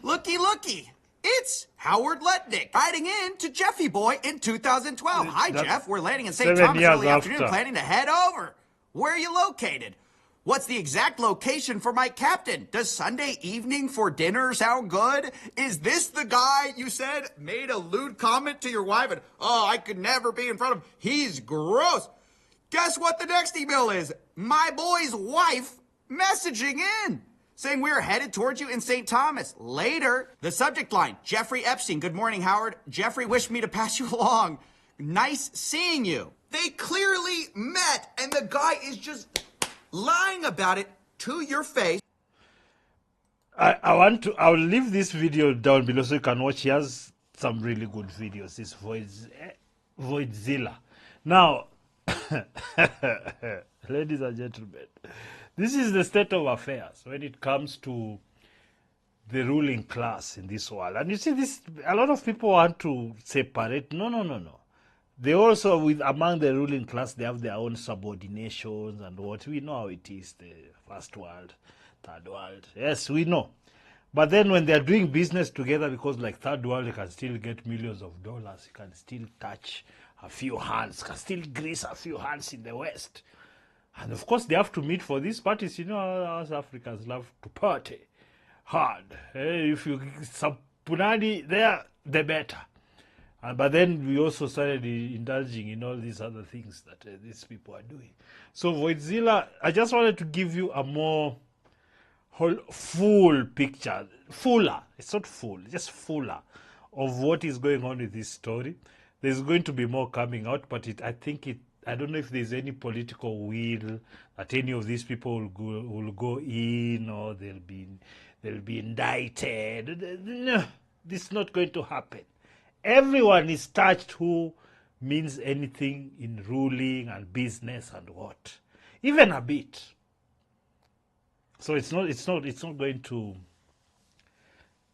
Looky. It's Howard Lutnick writing in to Jeffy Boy in 2012. Hi, Jeff. We're landing in St. Thomas early afternoon, planning to head over. Where are you located? What's the exact location for my captain? Does Sunday evening for dinner sound good? Is this the guy you said made a lewd comment to your wife and, oh, I could never be in front of him. He's gross. Guess what the next email is? My boy's wife messaging in, saying we're headed towards you in St. Thomas. Later, the subject line, Jeffrey Epstein. Good morning, Howard. Jeffrey wished me to pass you along. Nice seeing you. They clearly met, and the guy is just lying about it to your face. I'll leave this video down below so you can watch. He has some really good videos. This Voidzilla. Now, ladies and gentlemen, this is the state of affairs when it comes to the ruling class in this world. And you see, this, a lot of people want to separate. No. They also, among the ruling class, they have their own subordinations and what. We know how it is, the first world, third world. Yes, we know. But then when they're doing business together, because like third world, you can still get millions of dollars, you can still touch a few hands, can still grease a few hands in the West. And of course, they have to meet for these parties. You know, us Africans love to party hard. If you some punani there, the better. But then we also started indulging in all these other things that these people are doing. So Voidzilla, I just wanted to give you a more full picture, fuller, it's not full, just fuller of what is going on with this story. There's going to be more coming out, but I don't know if there's any political will that any of these people will go in or they'll be indicted. No, this is not going to happen. Everyone is touched who means anything in ruling and business and what, even a bit. So it's not going to.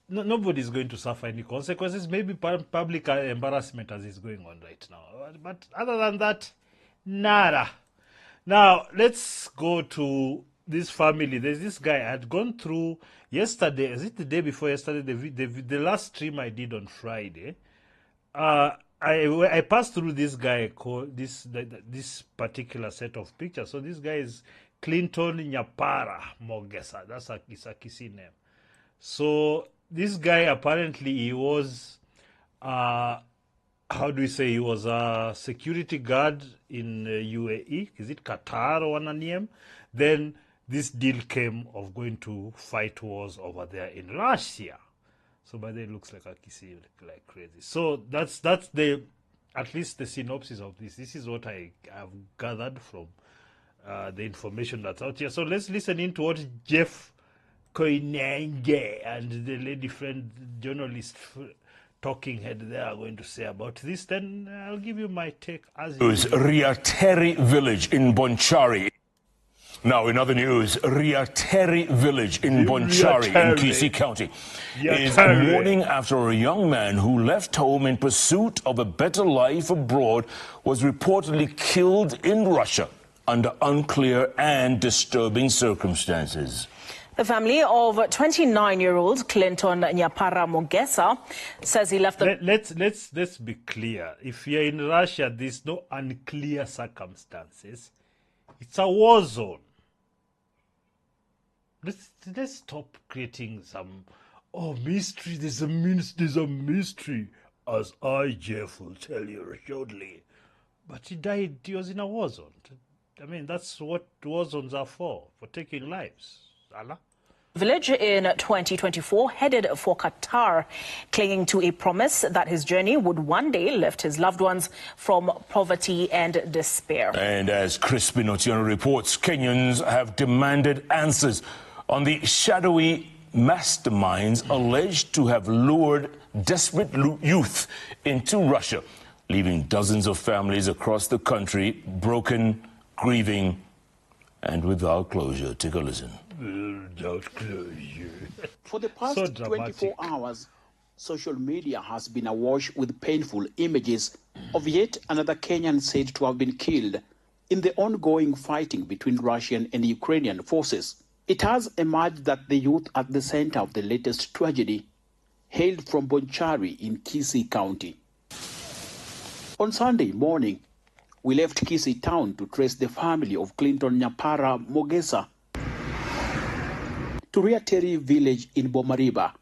Nobody's going to suffer any consequences. Maybe public embarrassment as is going on right now. But other than that, nada. Now let's go to this family. There's this guy I had gone through yesterday. Is it the day before yesterday? The last stream I did on Friday. I passed through this guy called this particular set of pictures. So this guy is Clinton Nyapara Mogesa. That's a Kisaki name. So this guy apparently he was how do we say, he was a security guard in UAE, is it Qatar or Ananiam? Then this deal came of going to fight wars over there in Russia. So by then it looks like Akisi like crazy. So that's the, at least the synopsis of this. This is what I have gathered from the information that's out here. So let's listen in to what Jeff Koinange and the lady friend journalist talking head there are going to say about this. Then I'll give you my take as it was Riateri village in Bonchari. Now, in other news, Riateri village in Bonchari in Kisii County is mourning after a young man who left home in pursuit of a better life abroad was reportedly killed in Russia under unclear and disturbing circumstances. The family of 29-year-old Clinton Nyapara Mogesa says he left the... Let's be clear. If you're in Russia, there's no unclear circumstances. It's a war zone. Let's stop creating some mystery. There's a mystery, as I, Jeff, will tell you shortly. But he died. He was in a war zone. I mean, that's what war zones are for taking lives. Allah. Village in 2024 headed for Qatar, clinging to a promise that his journey would one day lift his loved ones from poverty and despair. And as Crispin Otieno reports, Kenyans have demanded answers on the shadowy masterminds alleged to have lured desperate youth into Russia, leaving dozens of families across the country broken, grieving, and without closure. Take a listen. Without closure. For the past 24 hours, social media has been awash with painful images of yet another Kenyan said to have been killed in the ongoing fighting between Russian and Ukrainian forces. It has emerged that the youth at the center of the latest tragedy hailed from Bonchari in Kisii County. On Sunday morning, we left Kisii town to trace the family of Clinton Nyapara Mogesa to Riateri village in Bomariba.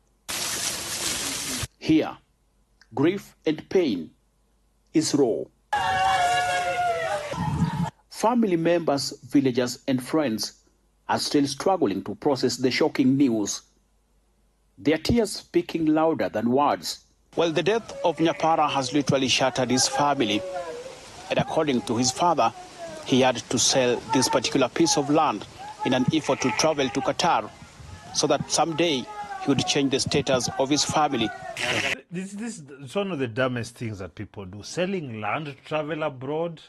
Here, grief and pain is raw. Family members, villagers and friends are still struggling to process the shocking news, their tears speaking louder than words. Well, the death of Nyapara has literally shattered his family, and according to his father, he had to sell this particular piece of land in an effort to travel to Qatar so that someday he would change the status of his family. This is one of the dumbest things that people do, selling land to travel abroad.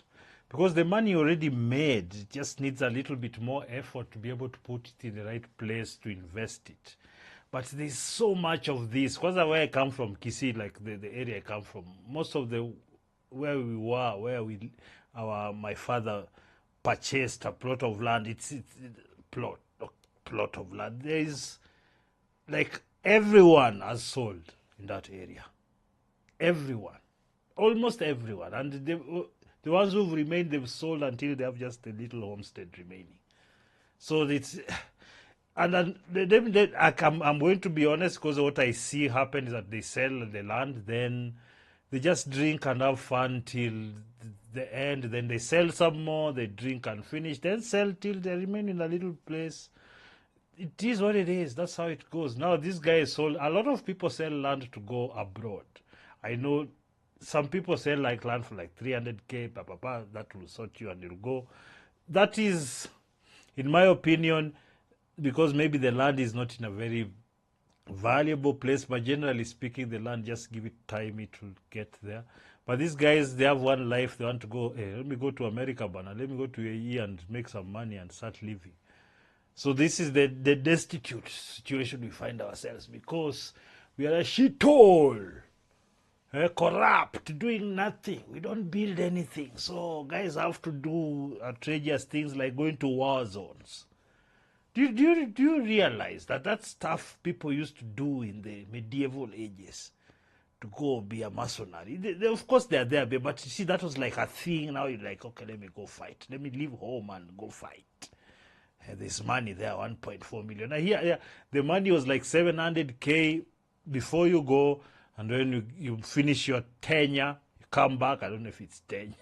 Because the money already made, it just needs a little bit more effort to be able to put it in the right place to invest it. But there's so much of this. Because where I come from, Kisii, like the area I come from, most of where we were, my father purchased a plot of land. It's plot of land. There is, like, everyone has sold in that area. Everyone. Almost everyone. And the ones who've remained, they've sold until they have just a little homestead remaining. So it's, and then I'm going to be honest, because what I see happen is that they sell the land, then they just drink and have fun till the end. Then they sell some more, they drink and finish, then sell till they remain in a little place. It is what it is. That's how it goes. Now, this guy sold, a lot of people sell land to go abroad. I know some people sell like land for like 300K, that will sort you and you'll go. That is, in my opinion, because maybe the land is not in a very valuable place, but generally speaking, the land, just give it time, it will get there. But these guys, they have one life, they want to go, hey, let me go to America, Bana, let me go to UAE and make some money and start living. So this is the destitute situation we find ourselves, because we are a shithole. Corrupt, doing nothing. We don't build anything. So guys have to do outrageous things like going to war zones. Do you realize that that's stuff people used to do in the medieval ages? To go be a mercenary. Of course they're there, but you see, that was like a thing. Now you're like, okay, let me go fight. Let me leave home and go fight. There's money there, 1.4 million. Now here, the money was like 700K before you go. And when you finish your tenure, you come back. I don't know if it's 10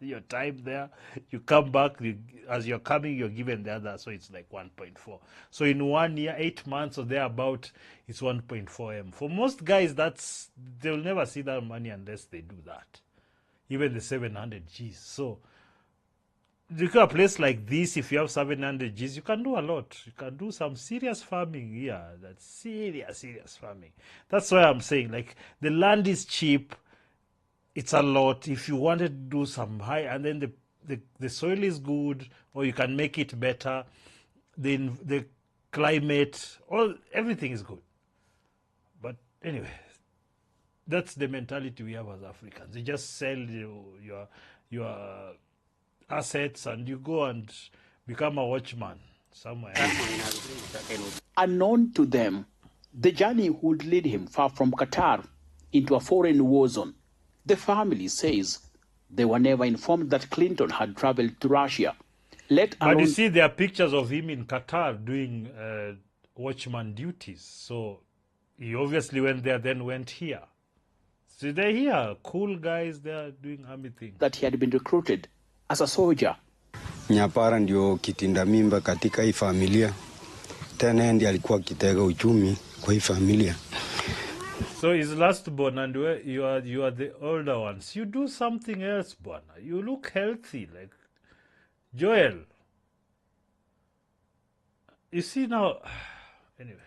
your time there. You come back, as you're coming, you're given the other, so it's like 1.4. So in 1 year, 8 months or thereabout, it's 1.4 M. For most guys, they'll never see that money unless they do that. Even the 700 Gs. So look at a place like this, if you have 700 Gs, you can do a lot. You can do some serious farming here. That's serious farming. That's why I'm saying, like, the land is cheap. It's a lot. If you wanted to do some high, and then the soil is good, or you can make it better, then the climate, everything is good. But anyway, that's the mentality we have as Africans. You just sell your assets and you go and become a watchman somewhere. Unknown to them, the journey would lead him far from Qatar into a foreign war zone. The family says they were never informed that Clinton had traveled to Russia. But you see, there are pictures of him in Qatar doing watchman duties. So he obviously went there, then went here. So they're here, cool guys, they're doing army things. That he had been recruited as a soldier. Nyapara ndio kitinda mimba katika hii familia. Tena ndiye alikuwa kitega uchumi kwa hii familia. So his last born, and you are the older ones. You do something else, bwana. You look healthy, like Joel. You see now, anyway.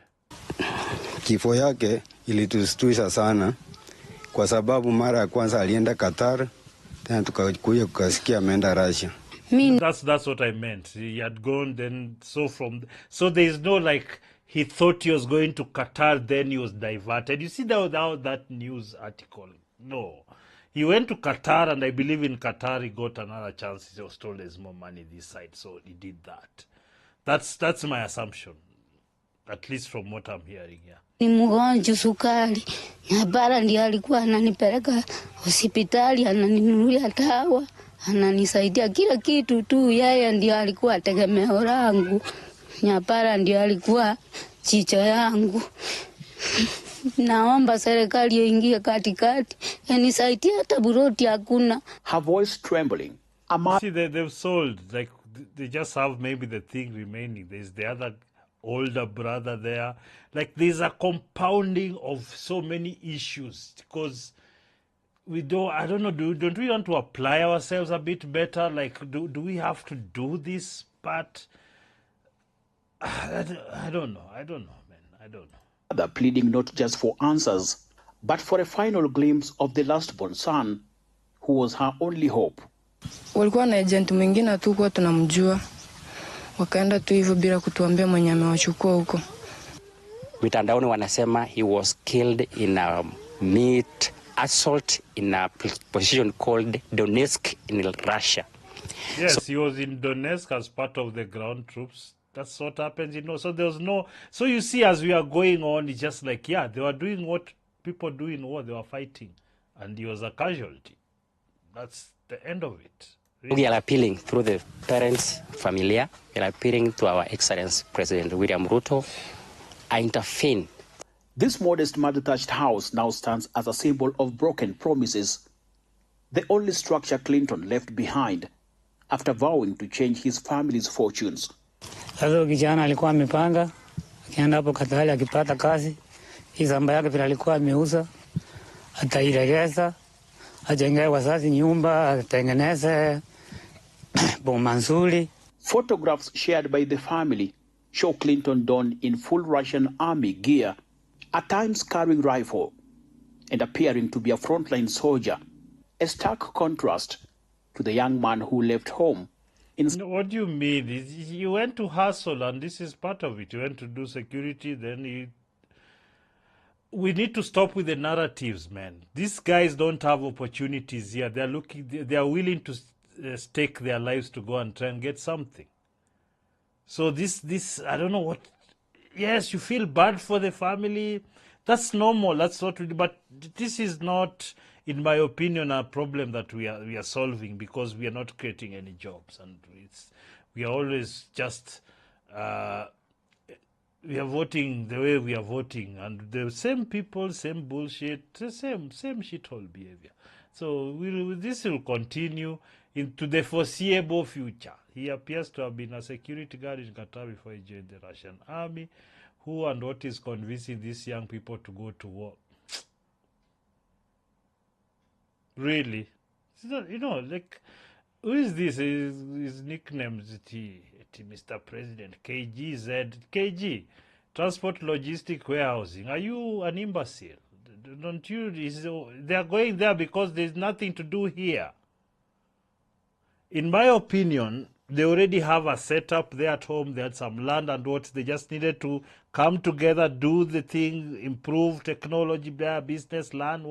Kifo yake ilitushtusha sana kwa sababu mara ya kwanza alienda Qatar, tena tukakuja kukasikia ameenda Russia. That's what I meant. He had gone then, so there is no like he thought he was going to Qatar, then he was diverted. You see that news article? No. He went to Qatar, and I believe in Qatar he got another chance. He was told there's more money this side, so he did that. That's my assumption, at least from what I'm hearing here. Ni mgonjwa sukari. Nyabara ndiye alikuwa ananipeleka hospitali, ananinunulia dawa, ananisaidia kila kitu tu. Yeye ndiye alikuwa tegemeo langu. Nyabara ndiye alikuwa jicho yangu. Naomba serikali iingie katikati, inisaidie hata buroti hakuna. Her voice trembling. See, they've sold, like they just have maybe the thing remaining. There's the other older brother there. Like there's a compounding of so many issues because I don't know, don't we want to apply ourselves a bit better? Like, do we have to do this? But I don't know, man. I don't know. They're pleading not just for answers, but for a final glimpse of the last-born son, who was her only hope. Walikuwa na agent mwingine tu kwa tunamjua. Wakaenda tu hivyo bila kutuambia mwenye amewachukua huko. Mitandaoni wanasema he was killed in a meat assault in a position called Donetsk in Russia. Yes, he was in Donetsk as part of the ground troops. That's what happens, you know. So there was no... So you see, as we are going on, it's just like, yeah, they were doing what people do in war. They were fighting. And he was a casualty. That's the end of it. We are appealing through the parents, familia. We are appealing to our Excellency President William Ruto. I intervene. This modest mud-thatched house now stands as a symbol of broken promises. The only structure Clinton left behind after vowing to change his family's fortunes. Sasa kijana alikuwa amepanga akienda hapo Qatar akipata kazi, hii shamba yake vile alikuwa ameuza, atairegeza, ajenge wazazi nyumba, atengeneze boma nzuri. Photographs shared by the family show Clinton donned in full Russian army gear, at times carrying rifle and appearing to be a frontline soldier, a stark contrast to the young man who left home. What do you mean? You went to hustle, and this is part of it. You went to do security, then we need to stop with the narratives, man. These guys don't have opportunities here. They are willing to stake their lives to go and try and get something. So this, I don't know what. Yes, you feel bad for the family. That's normal. That's what but this is not, in my opinion, a problem that we are solving, because we are not creating any jobs, and we are always just we are voting the way we are voting, and the same people, same bullshit, the same shithole behavior. So this will continue into the foreseeable future. He appears to have been a security guard in Qatar before he joined the Russian army. Who and what is convincing these young people to go to war? Really? Like, who is this? His nickname is Mr. President, KGZ. KG, Transport Logistic Warehousing. Are you an imbecile? Don't you? They are going there because there's nothing to do here. In my opinion, they already have a setup there at home. They had some land and what. They just needed to come together, do the thing, improve technology, business, land.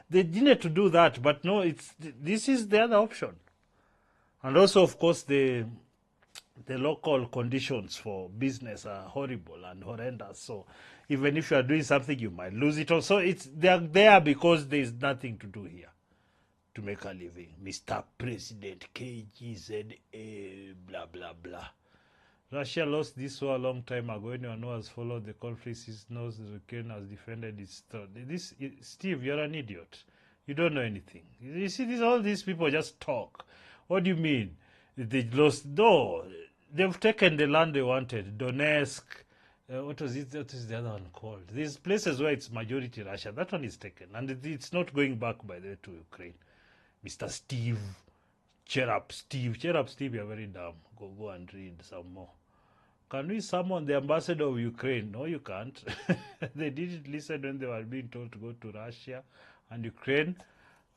They needed to do that, but no, this is the other option. And also, of course, the local conditions for business are horrible and horrendous. So even if you are doing something, you might lose it. Also, they are there because there is nothing to do here to make a living. Mr. President, KGZA, blah, blah, blah. Russia lost this war a long time ago. Anyone who has followed the conflict knows that Ukraine has defended its thought. Steve, you're an idiot. You don't know anything. You see, all these people just talk. What do you mean? They lost? No, they've taken the land they wanted. Donetsk. What was it? What is the other one called? These places where it's majority Russia. That one is taken. And it's not going back, by the way, to Ukraine. Mr. Steve. Cheer up, Steve. Cheer up, Steve. You're very dumb. Go and read some more. Can we summon the ambassador of Ukraine? No, you can't. They didn't listen when they were being told to go to Russia and Ukraine.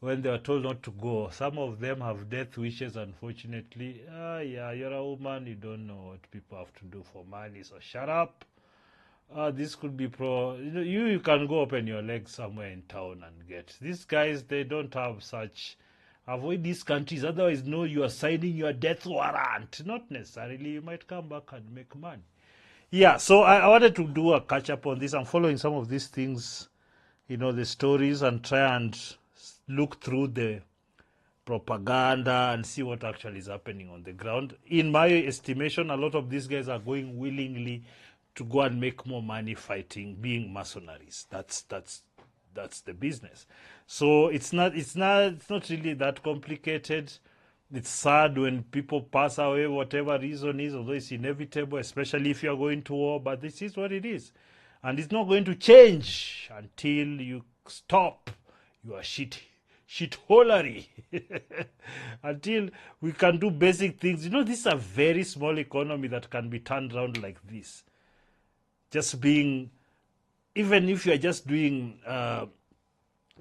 When they were told not to go, some of them have death wishes, unfortunately. Yeah, you're a woman, you don't know what people have to do for money, so shut up. This could be you can go open your legs somewhere in town and get. These guys, they don't have such. Avoid these countries, otherwise, no, you are signing your death warrant. Not necessarily, you might come back and make money. Yeah, so I wanted to do a catch up on this. I'm following some of these things, the stories, and try and look through the propaganda and see what actually is happening on the ground. In my estimation, a lot of these guys are going willingly to go and make more money fighting, being mercenaries. That's the business. So it's not really that complicated. It's sad when people pass away, whatever reason is, although it's inevitable, especially if you are going to war, but this is what it is. And it's not going to change until you stop your shitholery. Until we can do basic things. This is a very small economy that can be turned around like this. Just being, even if you are just doing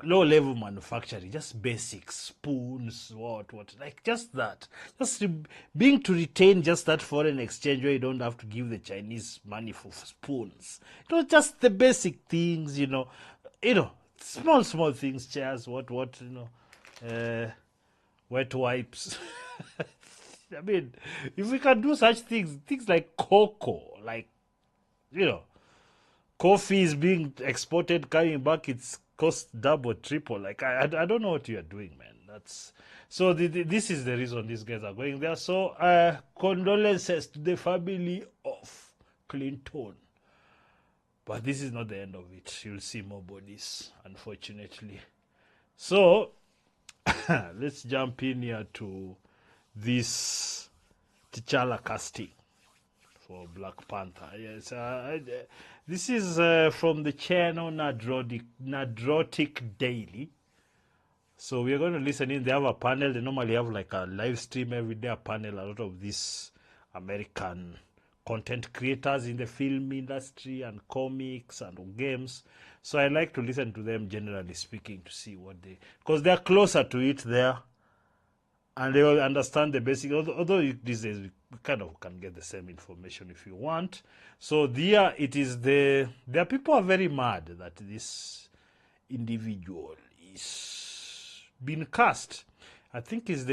low-level manufacturing, just basic spoons, like just that. Just being to retain just that foreign exchange where you don't have to give the Chinese money for spoons. Just the basic things, small things, chairs, wet wipes. I mean, if we can do such things like cocoa, like, coffee is being exported, coming back, it's cost double, triple. Like, I don't know what you are doing, man. So this is the reason these guys are going there. So condolences to the family of Clinton. But this is not the end of it. You'll see more bodies, unfortunately. So let's jump in here to this T'Challa casting for Black Panther. Yes, this is from the channel Nadrotic Daily. So we are going to listen in. They have a panel. They normally have like a live stream every day, a panel. A lot of these American content creators in the film industry and comics and games. So I like to listen to them, generally speaking, to see what because they're closer to it there. And they will understand the basic, although these days we kind of can get the same information if you want. So there it is, their people are very mad that this individual is being cast. I think he's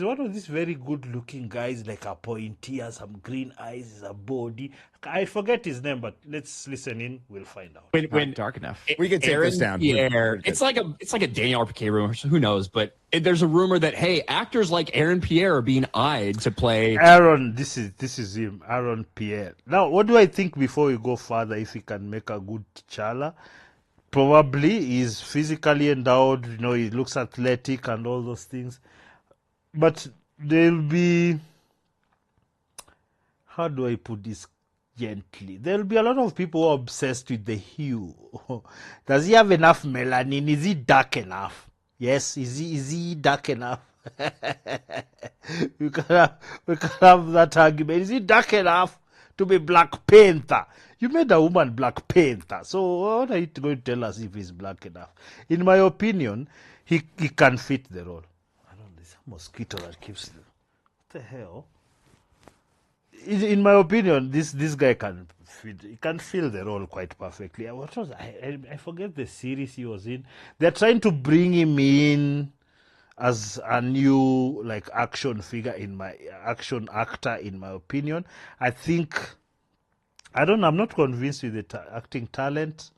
one of these very good-looking guys, like a pointy, has some green eyes, a body. I forget his name, but let's listen in. We'll find out. When dark enough, we can tear this down. Pierre, it's like a Daniel RPK rumor. So who knows? But there's a rumor that actors like Aaron Pierre are being eyed to play. Aaron, this is him, Aaron Pierre. Now, what do I think before we go further? If he can make a good T'Challa, probably he's physically endowed, you know, he looks athletic and all those things. But there'll be, how do I put this gently? There'll be a lot of people who are obsessed with the hue. Does he have enough melanin? Is he dark enough? Yes, is he dark enough? we can have that argument. Is he dark enough to be Black Panther? You made a woman Black Panther, so what are you going to tell us if he's black enough? In my opinion, he can fit the role. I don't know, there's a mosquito that keeps... What the hell? In my opinion, this guy can fit. He can fill the role quite perfectly. What was I forget the series he was in. They're trying to bring him in as a new like action figure action actor. In my opinion, I think I'm not convinced with the acting talent.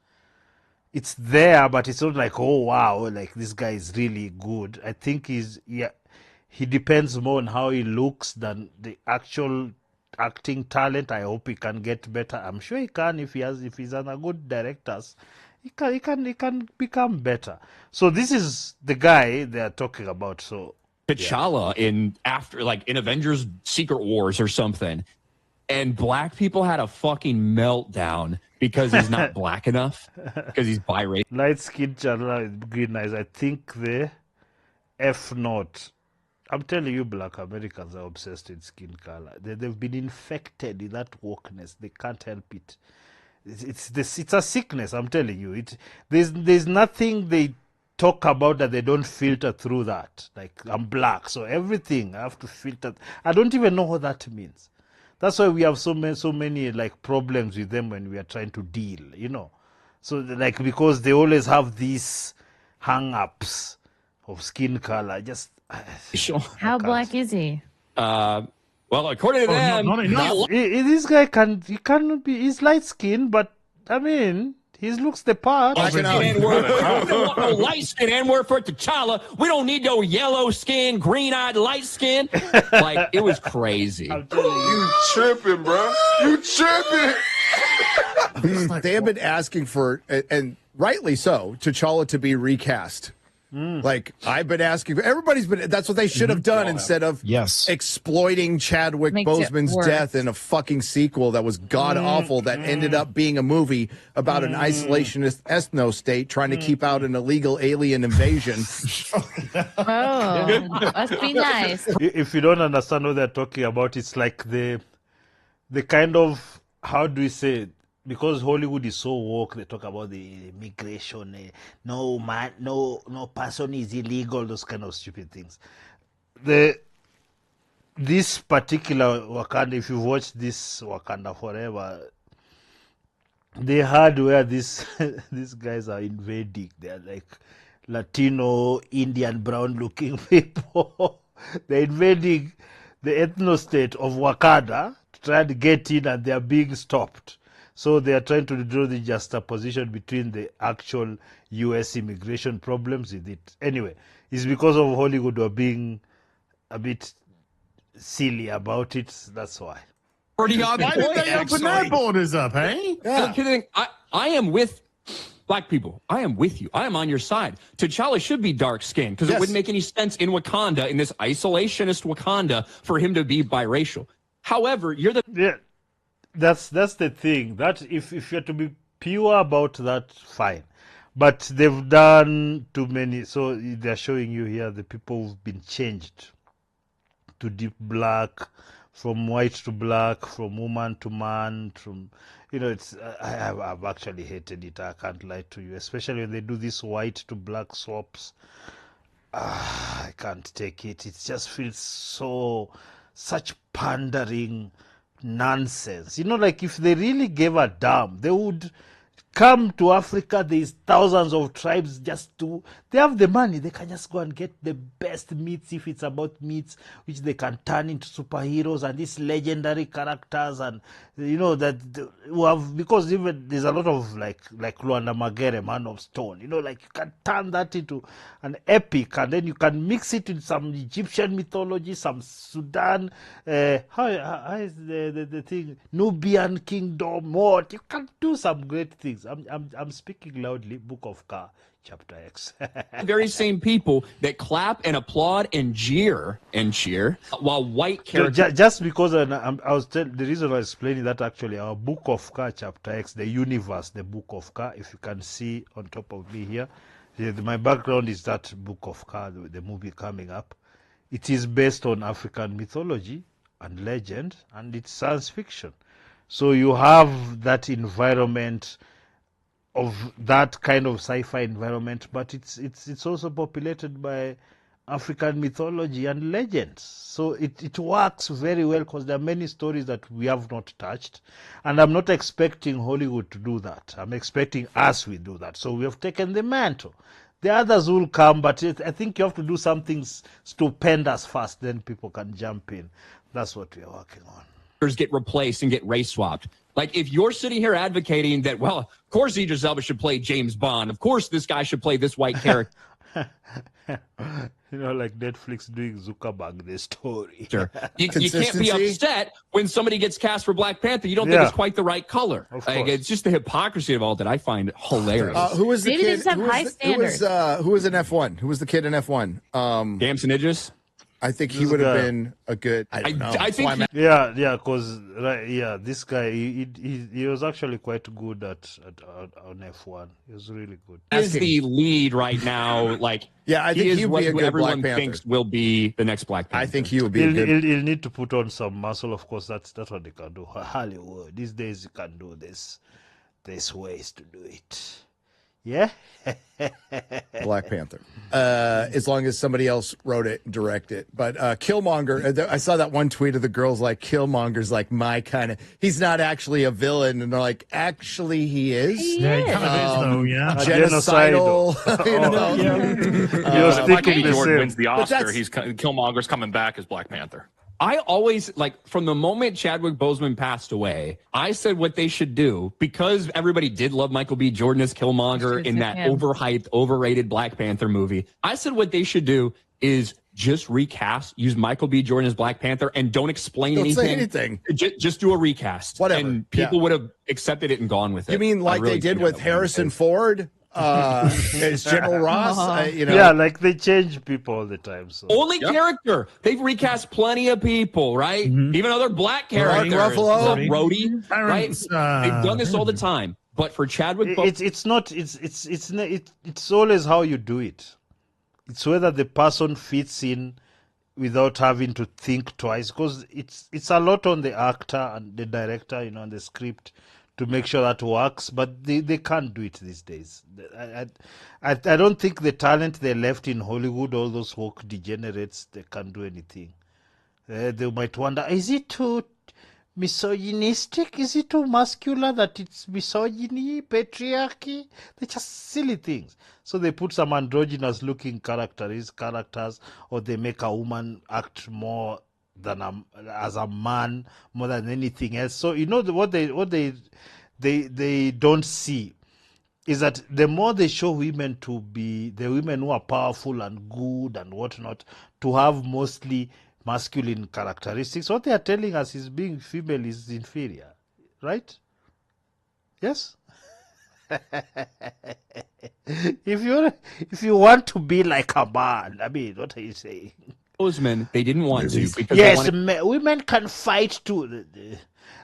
It's there, but it's not like, oh wow, like this guy is really good. I think he depends more on how he looks than the actual acting talent. I hope he can get better. I'm sure he can if he's under good directors. He can become better. So this is the guy they are talking about. So T'Challa in Avengers Secret Wars or something, and black people had a fucking meltdown because he's not black enough, because he's biracial. Light skinned T'Challa with green eyes. I think the F not. I'm telling you, black Americans are obsessed with skin color. They've been infected with that wokeness. They can't help it. It's a sickness. I'm telling you. There's nothing they talk about that they don't filter through that. Like, I'm black, so everything I have to filter. I don't even know what that means. That's why we have so many like problems with them when we are trying to deal. You know, so like because they always have these hang-ups of skin color. Just. How black is he? Well, according to them, this guy cannot be. He's light skinned, but I mean, he looks the part. We don't want no light skin N-word for T'Challa. We don't need no yellow skin, green eyed, light skin. Like, it was crazy. You tripping, bro? You tripping? They have been asking for, and rightly so, T'Challa to be recast. Like, I've been asking, that's what they should have done instead of exploiting Chadwick Boseman's death in a fucking sequel that was god-awful that ended up being a movie about an isolationist ethno-state trying to keep out an illegal alien invasion. Oh, must be nice. If you don't understand what they're talking about, it's like the kind of, how do we say it? Because Hollywood is so woke, they talk about the immigration. No person is illegal. Those kind of stupid things. This particular Wakanda, if you watch this Wakanda Forever, they had where these guys are invading. They are like Latino, Indian, brown-looking people. They're invading the ethno-state of Wakanda to try to get in, and they are being stopped. So they are trying to draw the juxtaposition between the actual U.S. immigration problems with it. Anyway, it's because of Hollywood were being a bit silly about it. That's why. Why did they open their borders up, eh? Yeah. I am with black people. I am with you. I am on your side. T'Challa should be dark-skinned because it wouldn't make any sense in Wakanda, in this isolationist Wakanda, for him to be biracial. However, you're the... Yeah. That's the thing. That if you're to be pure about that, fine. But they've done too many. So they're showing you here the people who've been changed to deep black, from white to black, from woman to man. From it's I've actually hated it. I can't lie to you, especially when they do this white to black swaps. I can't take it. It just feels such pandering nonsense. Like if they really gave a damn, they would come to Africa. There's thousands of tribes they have the money. They can just go and get the best meats, if it's about meats, which they can turn into superheroes and these legendary characters, and because even there's a lot of like Luanda Magere, Man of Stone, like you can turn that into an epic, and then you can mix it with some Egyptian mythology, some Sudan, how is the thing, Nubian kingdom, what you can do some great things. things. I'm speaking loudly. Book of Ka, chapter X. The very same people that clap and applaud and cheer while white characters. Just because the reason I was explaining that actually our Book of Ka, chapter X, the universe, the Book of Ka. If you can see on top of me here, my background is that Book of Ka, the movie coming up. It is based on African mythology and legend, and it's science fiction. So you have that environment of that kind of sci-fi environment, but it's also populated by African mythology and legends. So it works very well because there are many stories that we have not touched, and I'm not expecting Hollywood to do that. I'm expecting us to do that. So we have taken the mantle. The others will come, but I think you have to do something stupendous first, then people can jump in. That's what we are working on. Get replaced and get race swapped. Like, if you're sitting here advocating that, well, of course Idris Elba should play James Bond, of course this guy should play this white character. You know, like Netflix doing Zuckerberg, the story. Sure. You can't be upset when somebody gets cast for Black Panther. You don't think it's quite the right color. Like, it's just the hypocrisy of all that I find hilarious. Who was the Maybe kid? they just have high standards. Who was in F1? Who was the kid in F1? Damson Idris? I think he would have been a good. I don't know. I think because this guy he was actually quite good on F1. He was really good. He is the lead right now. Like, I think he would be a good everyone Black Panther. thinks will be the next Black Panther. I think he would be a good. He'll need to put on some muscle. Of course, that's what they can do. Hollywood these days, you can do this. There's ways to do it. Yeah. Black Panther. As long as somebody else wrote it and directed it. But Killmonger, I saw that one tweet of the girls like, Killmonger's like my kind of, he's not actually a villain. And they're like, actually he is. Yeah, he kind of is though, yeah. Genocidal. You're thinking the Jordan same. wins the Oscar. Killmonger's coming back as Black Panther. I always, like, from the moment Chadwick Boseman passed away, I said what they should do, because everybody did love Michael B. Jordan as Killmonger in that overhyped, overrated Black Panther movie. I said what they should do is just recast, use Michael B. Jordan as Black Panther, and don't explain anything. Say anything. Just do a recast. Whatever. And people would have accepted it and gone with it. You mean like they did with Harrison Ford? As General Ross, like they change people all the time. So. Only character. They've recast plenty of people, right? Even other black characters. Ruffalo, Rhodey, right? They've done this all the time. But for Chadwick, it's always how you do it. It's whether the person fits in without having to think twice, because it's a lot on the actor and the director, and the script, to make sure that works, but they can't do it these days. I don't think the talent they left in Hollywood, all those woke degenerates, they can't do anything. They might wonder, is it too misogynistic? Is it too muscular that it's misogyny, patriarchy? They're just silly things. So they put some androgynous looking characters, or they make a woman act more than as a man more than anything else. So what they don't see is that the more they show women to be the women who are powerful and good and whatnot, to have mostly masculine characteristics, what they are telling us is being female is inferior, right? Yes. If you want to be like a man, I mean, what are you saying? Boseman, they didn't want to. Because women can fight too.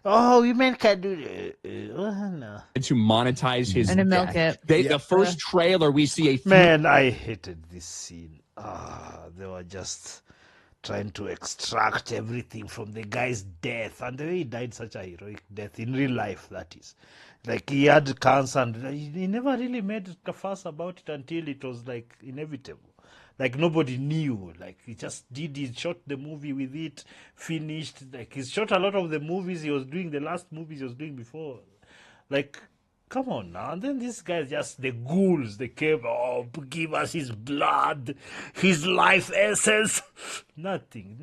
Oh, women can do no. To monetize his and to milk it. The first trailer we see Man, I hated this scene. They were just trying to extract everything from the guy's death, and the way he died such a heroic death in real life, that is. Like, he had cancer and he never really made a fuss about it until it was like inevitable. Like, nobody knew. Like, he just he shot the movie with it, finished. Like, he shot a lot of the movies he was doing, the last movies he was doing before. Like, come on now. And then these guys, just the ghouls, they came, give us his blood, his life essence. Nothing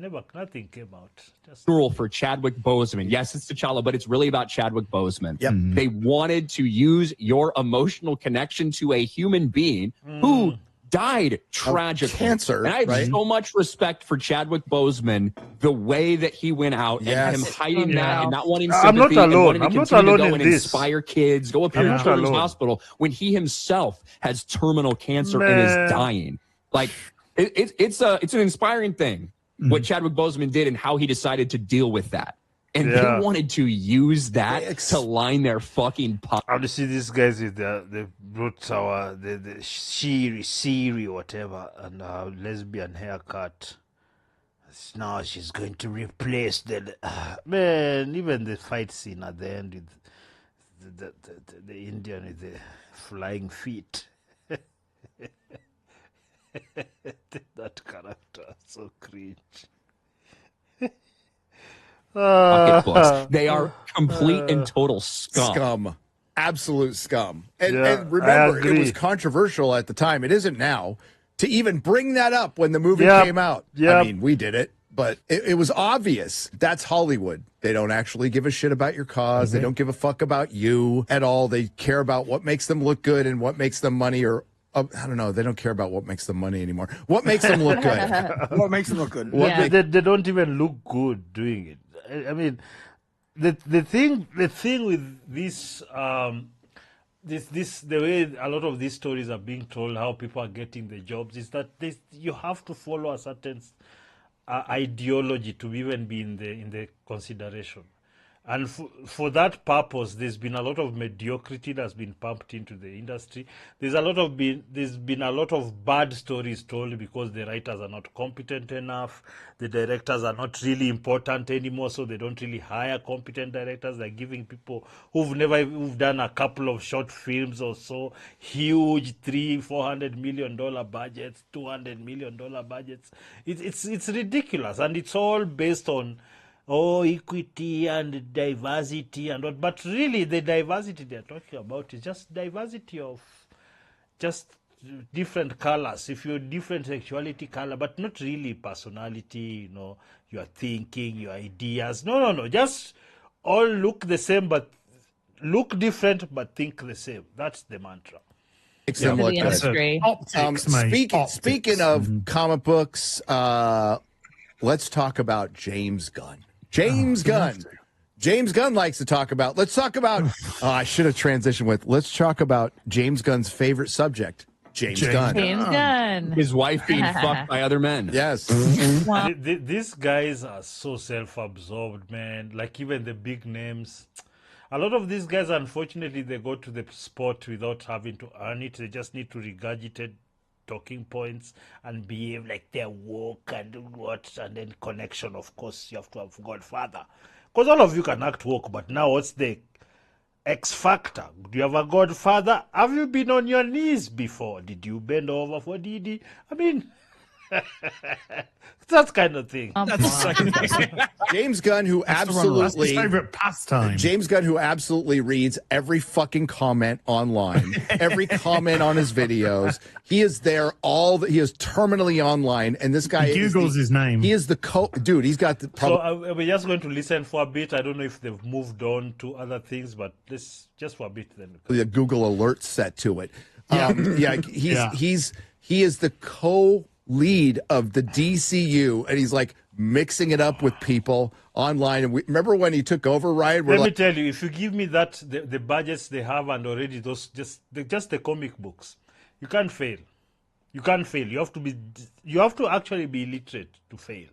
came out. Just rule for Chadwick Boseman. Yes, it's T'Challa, but it's really about Chadwick Boseman. Yep. They wanted to use your emotional connection to a human being who died tragically. Cancer, and I have right? so much respect for Chadwick Boseman, the way that he went out and him hiding that and not wanting sympathy I'm not and alone. wanting to I'm not continue to alone go in and this. inspire kids, go up here I'm to not Children's alone. Hospital when he himself has terminal cancer and Man. is dying. Like it's an inspiring thing what Chadwick Boseman did and how he decided to deal with that. And they wanted to use that to line their fucking pocket. And you see these guys with they brought the Siri, whatever, and lesbian haircut. Now she's going to replace the man. Even the fight scene at the end with the Indian with the flying feet. That character, so cringe. Pocketbooks. They are complete and total scum. Absolute scum. And Yeah, remember, I it was agree. controversial at the time. It isn't now. To even bring that up when the movie Yep, came out. yep. I mean, we did it, but it was obvious. That's Hollywood. They don't actually give a shit about your because They don't give a fuck about you at all. They care about what makes them look good and what makes them money or I don't know. They don't care about what makes them money anymore. What makes them look good? What makes them look good? They don't even look good doing it. I mean, the thing with this the way a lot of these stories are being told, how people are getting the jobs, is that you have to follow a certain ideology to even be in the consideration. And for that purpose, there's been a lot of mediocrity that's been pumped into the industry. There's been a lot of bad stories told because the writers are not competent enough. The directors are not really important anymore, so they don't really hire competent directors. They're giving people who've done a couple of short films or so huge $300-400 million budgets, $200 million budgets. It's ridiculous, and it's all based on equity and diversity and what, but really the diversity they're talking about is just diversity of just different colors. If you're different sexuality, color, but not really personality, your thinking, your ideas. No. Just all look the same, but look different, but think the same. That's the mantra. Makes them look good. Optics, mate. Speaking of comic books, let's talk about James Gunn. James Gunn likes to talk about. Let's talk about. I should have transitioned with. Let's talk about James Gunn's favorite subject, James Gunn. James Gunn. His wife being fucked by other men. Yes. These guys are so self-absorbed, man. Like even the big names. A lot of these guys, unfortunately, they go to the sport without having to earn it. They just need to regurgitate talking points and behave like they're woke and what, and then connection. Of course, you have to have Godfather, because all of you can act woke, but now what's the X factor? Do you have a Godfather? Have you been on your knees before? Did you bend over for Didi? I mean, that kind of thing. James Gunn, who absolutely That's his favorite pastime. James Gunn, who absolutely reads every fucking comment online, every comment on his videos. He is there he is terminally online, and this guy Googles his name. He is the dude. He's got the. So we're just going to listen for a bit. I don't know if they've moved on to other things, but let's just for a bit then. The Google alert set to it. He is the co-lead of the DCU, and he's like mixing it up with people online. And remember when he took over, Ryan? Let me tell you, if you give me that the budgets they have and already those just the comic books, you can't fail. You can't fail. You have to actually be illiterate to fail.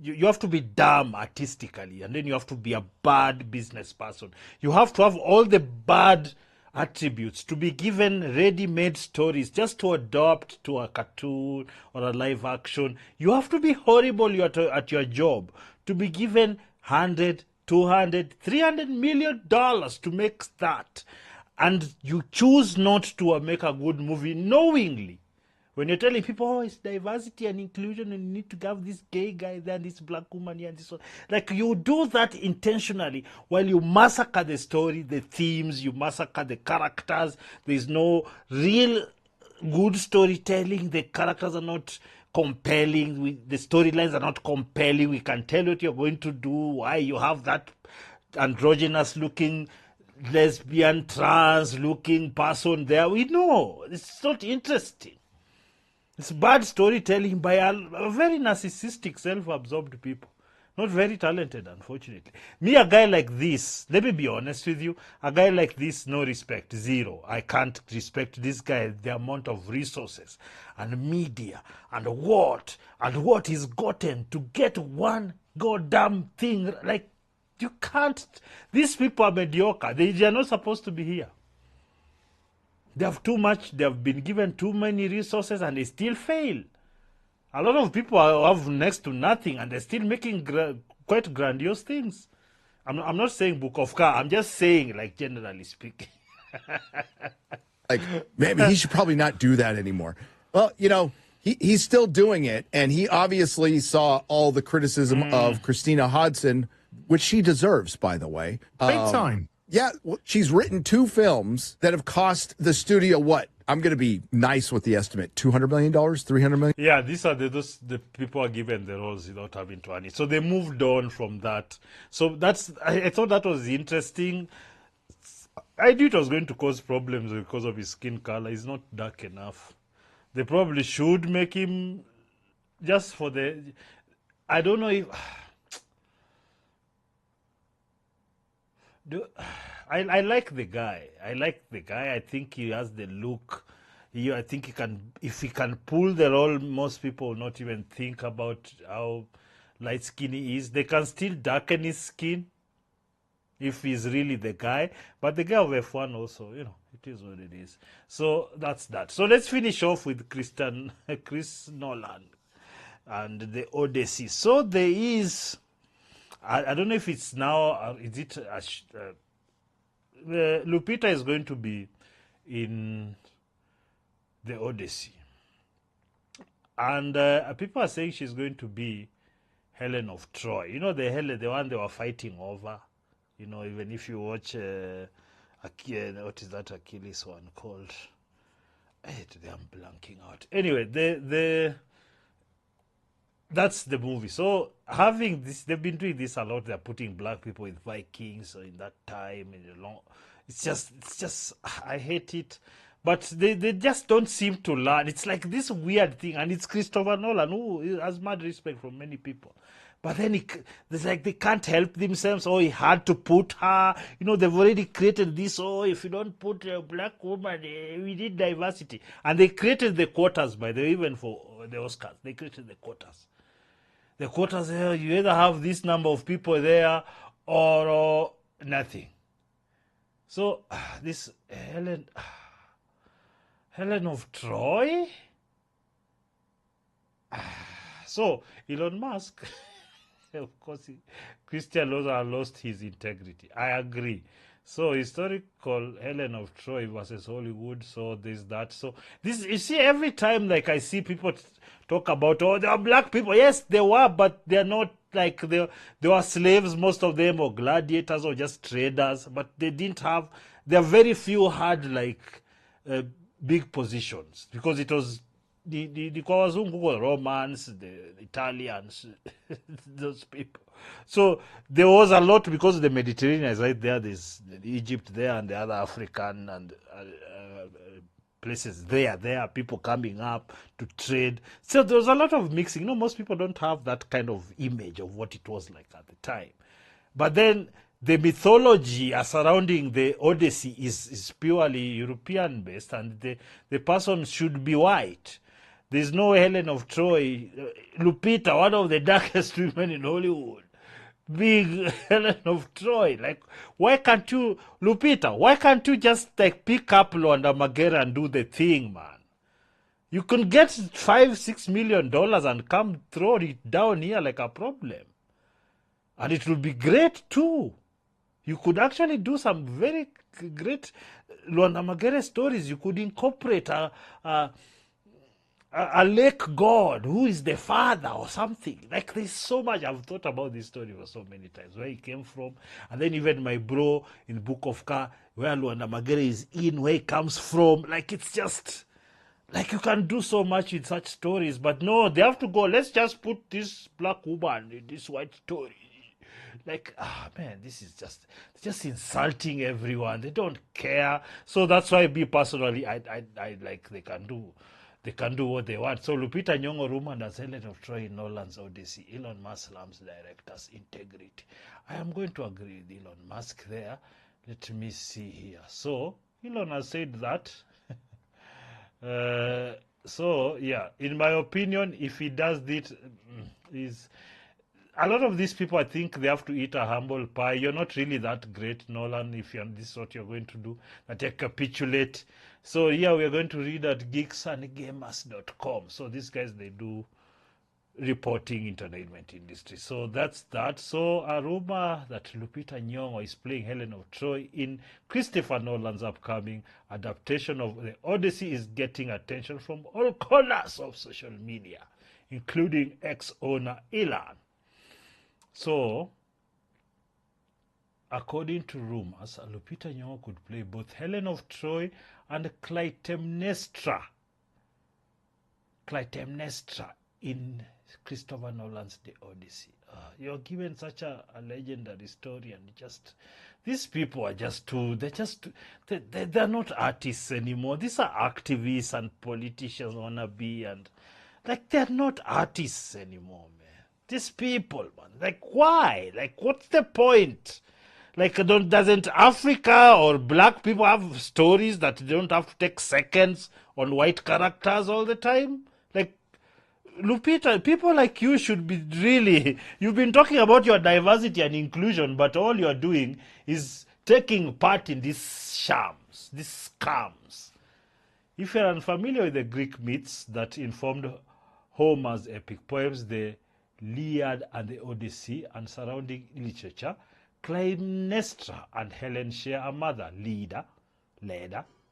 You have to be dumb artistically, and then you have to be a bad business person. You have to have all the bad attributes to be given ready-made stories just to adopt to a cartoon or a live action. You have to be horrible at your job to be given $100, $200, $300 million to make that, and you choose not to make a good movie knowingly. When you're telling people, it's diversity and inclusion, and you need to have this gay guy there, and this black woman here, and this one. Like, you do that intentionally while you massacre the story, the themes, you massacre the characters. There's no real good storytelling. The characters are not compelling. The storylines are not compelling. We can tell what you're going to do, why you have that androgynous-looking, lesbian, trans-looking person there. We know. It's not interesting. It's bad storytelling by a very narcissistic, self-absorbed people. Not very talented, unfortunately. Me, a guy like this, let me be honest with you, a guy like this, no respect, zero. I can't respect this guy, the amount of resources and media and what he's gotten to get one goddamn thing. Like, you can't, these people are mediocre. They are not supposed to be here. They have too much, they have been given too many resources and they still fail. A lot of people have next to nothing and they're still making quite grandiose things. I'm not saying Book of Ka, I'm just saying, like, generally speaking. Like, maybe he should probably not do that anymore. Well, you know, he's still doing it, and he obviously saw all the criticism of Christina Hodson, which she deserves, by the way. Big time. Yeah, she's written 2 films that have cost the studio what? I'm going to be nice with the estimate. $200 million, $300 million? Yeah, these are the people are given the roles without having to earn it. So they moved on from that. So I thought that was interesting. I knew it was going to cause problems because of his skin color. He's not dark enough. They probably should make him just for the... I don't know if... I like the guy. I think he has the look. I think he can, if he can pull the role, most people will not even think about how light skin he is. They can still darken his skin if he's really the guy. But the guy of F1 also, you know, it is what it is. So that's that. So let's finish off with Chris Nolan and the Odyssey. So there is, I don't know if it's now, is it Lupita is going to be in the Odyssey. And people are saying she's going to be Helen of Troy. You know, the one they were fighting over. You know, even if you watch, what is that Achilles one called? Today I'm blanking out. Anyway, that's the movie. So having this, they've been doing this a lot. They're putting black people with Vikings in that time. It's just, I hate it. But they just don't seem to learn. It's like this weird thing. And it's Christopher Nolan, who has mad respect from many people. But then it's like they can't help themselves. Oh, he had to put her. You know, they've already created this. Oh, if you don't put a black woman, we need diversity. And they created the quotas, by the way, even for the Oscars. They created the quotas. The quotas, you either have this number of people there or nothing. So, this Helen of Troy? So, Elon Musk, of course, Christian lost his integrity. I agree. So, historical Helen of Troy versus Hollywood, so there's that. So, this, you see, every time, like, I see people talk about, oh, there are black people. Yes, they were, but they're not like, they were slaves, most of them, or gladiators, or just traders, but they didn't have, there are very few had, like, big positions, because it was the Romans, the Italians, those people. So there was a lot, because the Mediterranean is right there. There's Egypt there and the other African and places there. There are people coming up to trade. So there was a lot of mixing. You know, most people don't have that kind of image of what it was like at the time. But then the mythology surrounding the Odyssey is purely European based, and the person should be white. There's no Helen of Troy, Lupita, one of the darkest women in Hollywood, being Helen of Troy. Like, why can't you, Lupita, why can't you just like pick up Luanda Magere and do the thing, man? You can get $5-6 million and come throw it down here like a problem. And it will be great too. You could actually do some very great Luanda Magere stories. You could incorporate a lake god who is the father or something. Like, there's so much. I've thought about this story for so many times, where he came from, and then even my bro in Book of Ka, where Luanda Magere is in, where he comes from. Like, it's just, like, you can do so much with such stories, but no, they have to go, let's just put this black woman in this white story. Like, man, this is just insulting everyone. They don't care. So that's why, me personally, I like, they can do they can do what they want. So Lupita Nyong'o rumored as Helen of Troy in Nolan's Odyssey. Elon Musk slams director's integrity. I am going to agree with Elon Musk there. Let me see here. So Elon has said that. So yeah, in my opinion, if he does this, is a lot of these people, I think they have to eat a humble pie. You're not really that great, Nolan, if this is what you're going to do, that you capitulate. So yeah, we're going to read at geeksandgamers.com. So these guys, they do reporting entertainment industry. So that's that. So a rumor that Lupita Nyong'o is playing Helen of Troy in Christopher Nolan's upcoming adaptation of the Odyssey is getting attention from all corners of social media, including ex-owner Elon. So, according to rumors, Lupita Nyong'o could play both Helen of Troy and Clytemnestra in Christopher Nolan's The Odyssey. You're given such a legendary story, and these people are just too, they're not artists anymore. These are activists and politicians wannabe, and like, they're not artists anymore, man. These people, man, like, why? Like, what's the point? Like, doesn't Africa or black people have stories that they don't have to take seconds on white characters all the time? Like, Lupita, people like you should be really, you've been talking about your diversity and inclusion, but all you're doing is taking part in these shams, these scams. If you're unfamiliar with the Greek myths that informed Homer's epic poems, the Iliad and the Odyssey, and surrounding literature, Clytemnestra and Helen share a mother, Leda.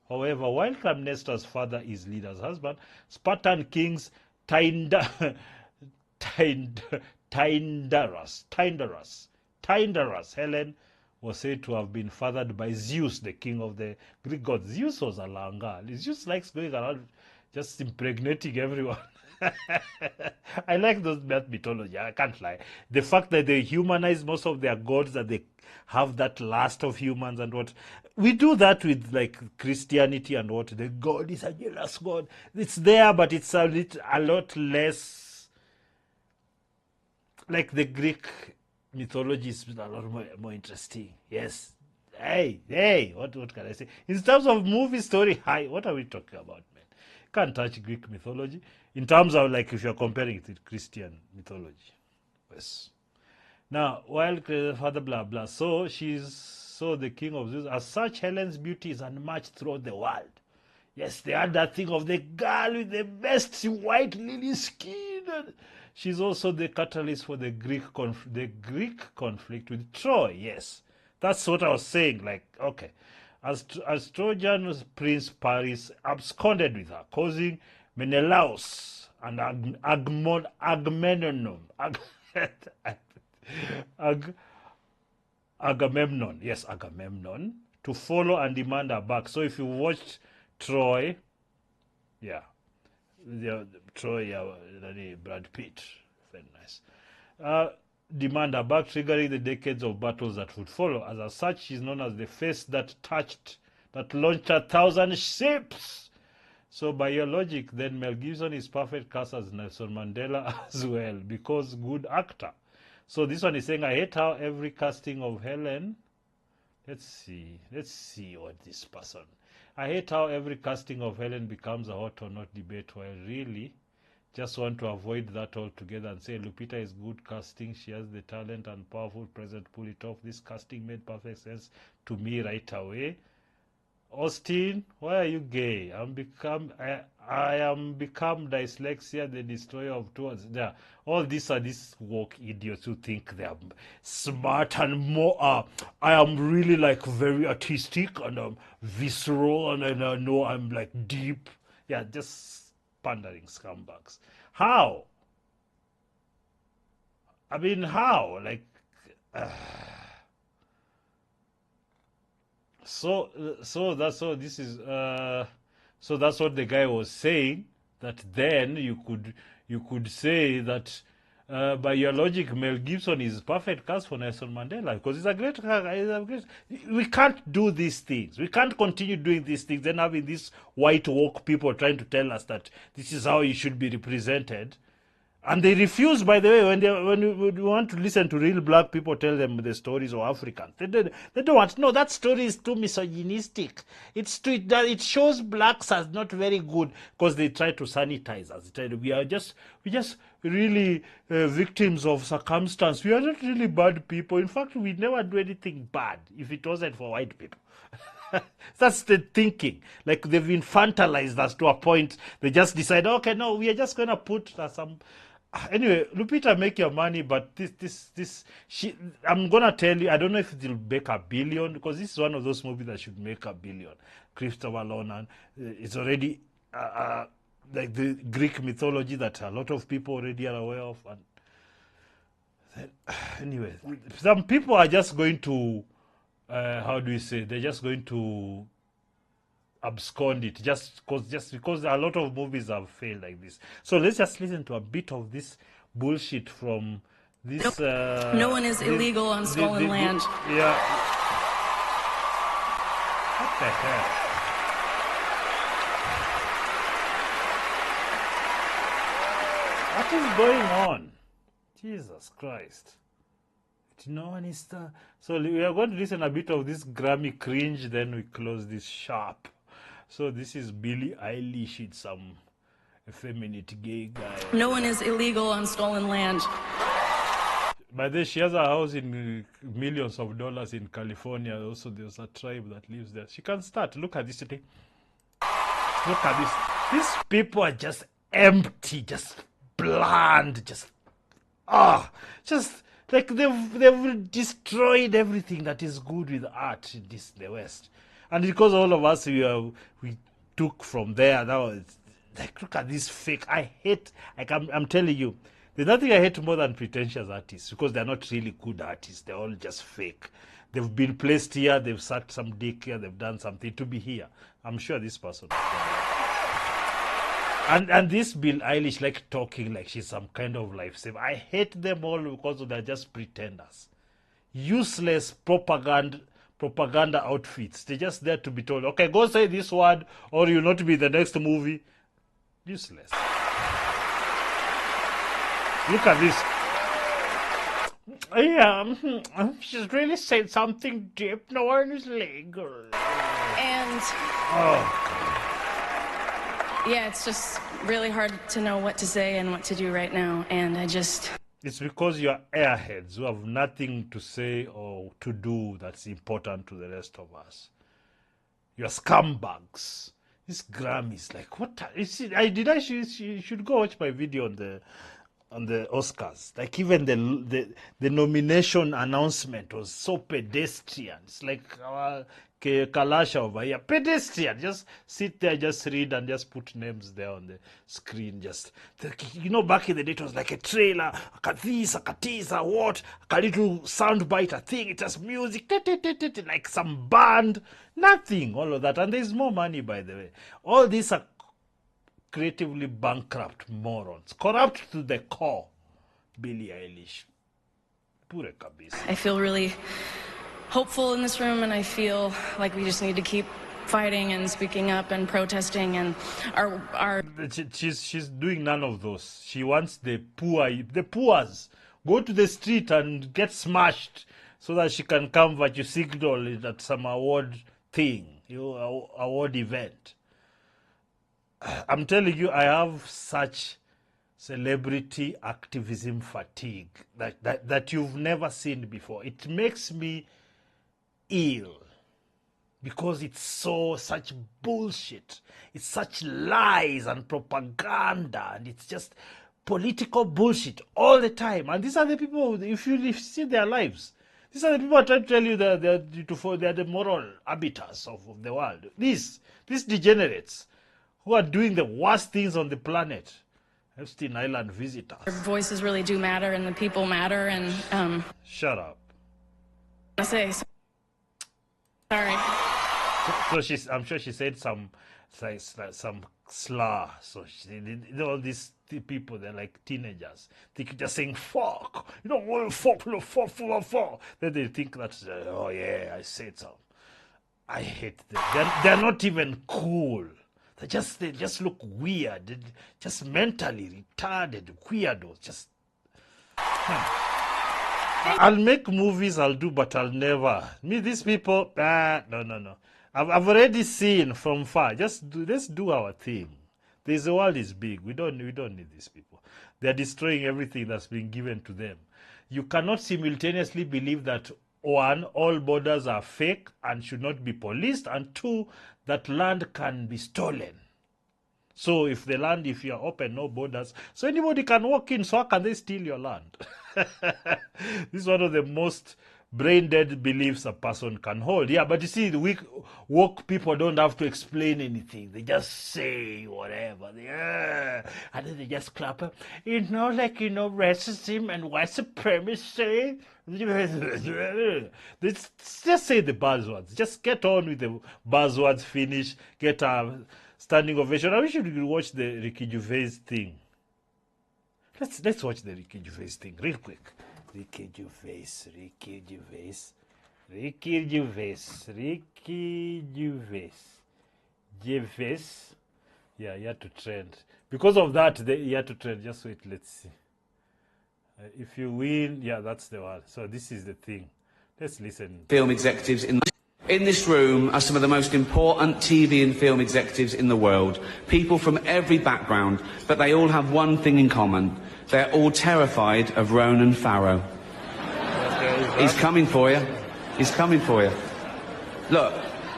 However, while Clytemnestra's father is Leda's husband, Spartan kings Tyndarus, Helen was said to have been fathered by Zeus, the king of the Greek gods. Zeus was a langa. Zeus likes going around just impregnating everyone. I like those mythology. I can't lie. The fact that they humanize most of their gods, that they have that lust of humans, and what we do that with, like, Christianity, and what the God is a jealous God. It's there, but it's a lot less. Like the Greek mythology is a lot more interesting. Yes. Hey, what can I say? In terms of movie story, what are we talking about, man? Can't touch Greek mythology. In terms of, like, if you're comparing it with Christian mythology. Yes. Now, while father blah blah, so the king of Zeus. As such, Helen's beauty is unmatched throughout the world. Yes, they had that thing of the girl with the best white lily skin. She's also the catalyst for the Greek conflict with Troy. Yes, that's what I was saying. Like, okay, as Trojan Prince Paris absconded with her, causing Menelaus and Agamemnon, to follow and demand her back. So if you watched Troy, Brad Pitt, very nice. Demand her back, triggering the decades of battles that would follow. As such, she's known as the face that launched 1,000 ships. So by your logic, then Mel Gibson is perfect cast as Nelson Mandela as well, because good actor. So this one is saying, I hate how every casting of Helen, let's see what this person, I hate how every casting of Helen becomes a hot or not debate, while really just want to avoid that altogether and say Lupita is good casting. She has the talent and powerful presence to pull it off. This casting made perfect sense to me right away. Austin, why are you gay? I am become dyslexia, the destroyer of tours. Yeah, all these are these woke idiots who think they are smart and more. I am really, like, very artistic and visceral, and I know I'm, like, deep. Yeah, just pandering scumbags. How? I mean, how? Like. So that's all. This is so that's what the guy was saying. That then you could say that by your logic, Mel Gibson is perfect cast for Nelson Mandela because he's a great. We can't do these things. We can't continue doing these things. Then having these white woke people trying to tell us that this is how you should be represented, and they refuse. By the way, when you want to listen to real black people tell them the stories of Africans, they don't want. No, that story is too misogynistic. It shows blacks as not very good because they try to sanitize us. We just really victims of circumstance. We are not really bad people. In fact, we never do anything bad if it wasn't for white people. That's the thinking. Like they've infantilized us to a point. They just decide, okay, no, we are just going to put some. Anyway, Lupita, make your money, but I'm going to tell you, I don't know if it'll make $1 billion, because this is one of those movies that should make $1 billion. Christopher Nolan, it's already like the Greek mythology that a lot of people already are aware of. And then, anyway, some people are just going to, how do you say, they're just going to abscond it just because a lot of movies have failed like this. So let's just listen to a bit of this bullshit from this. No one is illegal on stolen land. Yeah. What the hell? What is going on? Jesus Christ. No one is there. So we are going to listen a bit of this Grammy cringe, then we close this sharp. So this is Billie Eilish. It's some effeminate gay guy. No one is illegal on stolen land. By the way, she has a house in millions of dollars in California. Also, there's a tribe that lives there. She can start. Look at this today. Look at this. These people are just empty, just bland, just like they've destroyed everything that is good with art in the West. And because all of us we took from there, now it's like, look at this fake. I'm telling you, there's nothing I hate more than pretentious artists, because they're not really good artists. They're all just fake. They've been placed here, they've sucked some dick here, they've done something to be here. I'm sure this person. And this Billie Eilish, like talking like she's some kind of lifesaver. I hate them all because they're just pretenders. Useless propaganda outfits. They're just there to be told, okay, go say this word or you'll not be in the next movie. Useless. Look at this. Yeah, she's really said something deep. No one is legal. And yeah, it's just really hard to know what to say and what to do right now. And it's because you're airheads who have nothing to say or to do that's important to the rest of us. You're scumbags. These Grammys, like, what? You should go watch my video on the Oscars. Like, even the nomination announcement was so pedestrian. It's like Kalasha over here. Pedestrian. Just sit there, just read, and just put names there on the screen. Back in the day, it was like a trailer, a this, a teaser, what, a little soundbite, a thing. It has music, like some band, nothing, all of that. And there's more money, by the way. All these are creatively bankrupt morons, corrupt to the core. Billie Eilish. Pure kabisa. I feel really hopeful in this room, and I feel like we just need to keep fighting and speaking up and protesting, and our she's doing none of those. She wants the poors go to the street and get smashed so that she can come virtue signal at some award thing, award event. I'm telling you, I have such celebrity activism fatigue that you've never seen before. It makes me ill because it's such bullshit. It's such lies and propaganda, and it's just political bullshit all the time. And these are the people, if you see their lives, these are the people who try to tell you that they're the moral arbiters of the world. These degenerates who are doing the worst things on the planet. Epstein Island visitors. voices really do matter, and the people matter, and Shut up. I say sorry. So I'm sure she said some slur. So she did all these people, they're like teenagers. They keep just saying fuck. You know, oh, fuck. Then they think that's, oh yeah, I said so. I hate them. They're not even cool. They just look weird. They're just mentally retarded, weirdos. Just. I'll make movies, I'll do, but I'll never. Me, these people, no. I've already seen from far. Let's do our thing. The world is big. We don't need these people. They're destroying everything that's been given to them. You cannot simultaneously believe that, one, all borders are fake and should not be policed, and two, that land can be stolen. So if you're open, no borders, so anybody can walk in, so how can they steal your land? This is one of the most brain-dead beliefs a person can hold. Yeah, but you see, the woke people don't have to explain anything. They just say whatever. And then they just clap. Racism and white supremacy. They just say the buzzwords. Just get on with the buzzwords, finish, get a standing ovation. I wish you could watch the Ricky Gervais thing. Let's watch the Ricky Gervais thing real quick. Ricky Gervais. Yeah, he had to trend. Because of that, he had to trend. Just wait, let's see. If you win, yeah, that's the one. So this is the thing. Let's listen. Film executives in this room are some of the most important TV and film executives in the world. People from every background, but they all have one thing in common. They're all terrified of Ronan Farrow. He's coming for you. He's coming for you. Look,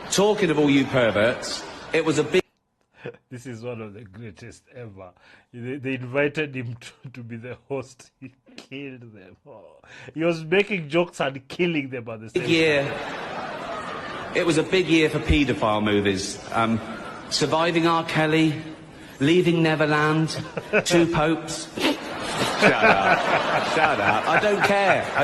talking of all you perverts, it was a big... This is one of the greatest ever. They invited him to be the host. He killed them. Oh. He was making jokes and killing them at the same time. It was a big year for paedophile movies. Surviving R. Kelly, Leaving Neverland, Two Popes. Shut up. I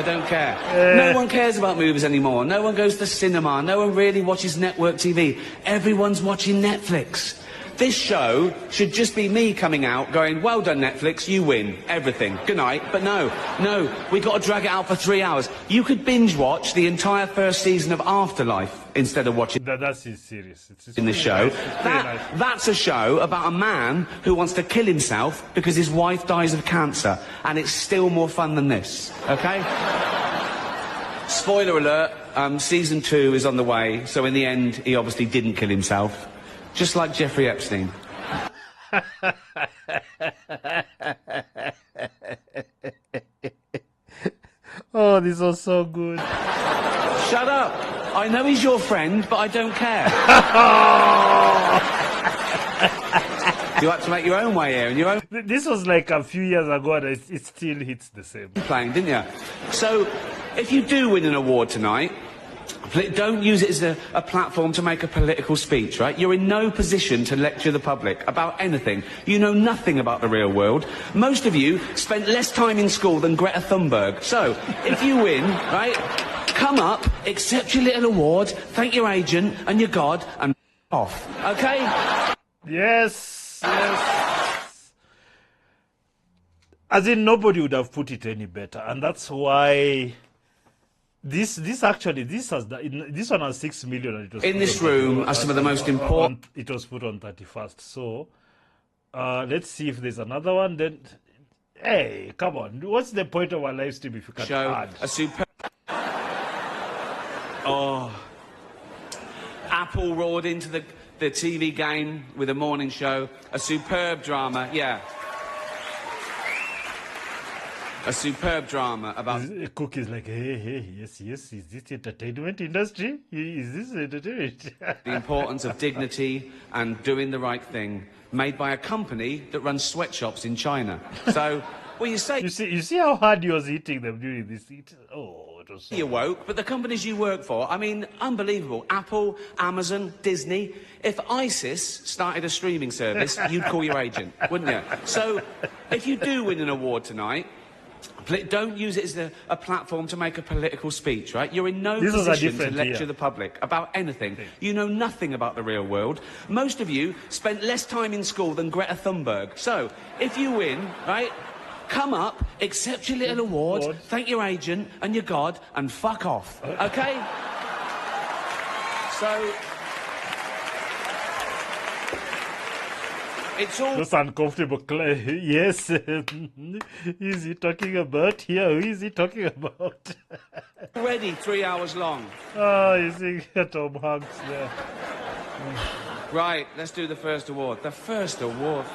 don't care. No one cares about movies anymore. No one goes to cinema. No one really watches network TV. Everyone's watching Netflix. This show should just be me coming out going, well done, Netflix, you win everything. Good night. But no, we got to drag it out for 3 hours. You could binge watch the entire first season of Afterlife instead of watching... That's serious. In the show. That's a show about a man who wants to kill himself because his wife dies of cancer. And it's still more fun than this, okay? Spoiler alert, season 2 is on the way. So in the end, he obviously didn't kill himself. Just like Jeffrey Epstein. Oh, this was so good. Shut up. I know he's your friend, but I don't care. You had to make your own way here. And your own... This was like a few years ago, and it still hits the same. Playing, didn't you? So, if you do win an award tonight, don't use it as a platform to make a political speech, right? You're in no position to lecture the public about anything. You know nothing about the real world. Most of you spent less time in school than Greta Thunberg. So, if you win, right, come up, accept your little award, thank your agent and your God, and off. Okay? Yes. As in, nobody would have put it any better. And that's why... This one has 6 million. And it was in this room are some of the most important. It was put on 31st. So let's see if there's another one. Then, hey, come on! What's the point of a live stream if you can't add? A super. Oh, Apple roared into the TV game with a morning show. A superb drama, yeah. A superb drama about... Cook is like, hey, yes, is this entertainment industry? Is this entertainment? The importance of dignity and doing the right thing, made by a company that runs sweatshops in China. So, well, you say... You see how hard he was hitting them during this heat? Oh, it was so... You're woke, but the companies you work for, I mean, unbelievable. Apple, Amazon, Disney. If ISIS started a streaming service, you'd call your agent, wouldn't you? So, if you do win an award tonight... Don't use it as a platform to make a political speech, right? You're in no This was a position to different lecture year. the public about anything. You know nothing about the real world. Most of you spent less time in school than Greta Thunberg. So, if you win, right, come up, accept your little award, thank your agent and your God, and fuck off, okay? So... it's all... Those uncomfortable yes. Is he talking about here? Who is he talking about? already 3 hours long. Oh, you see Tom Hanks there. Right, let's do the first award. The first award.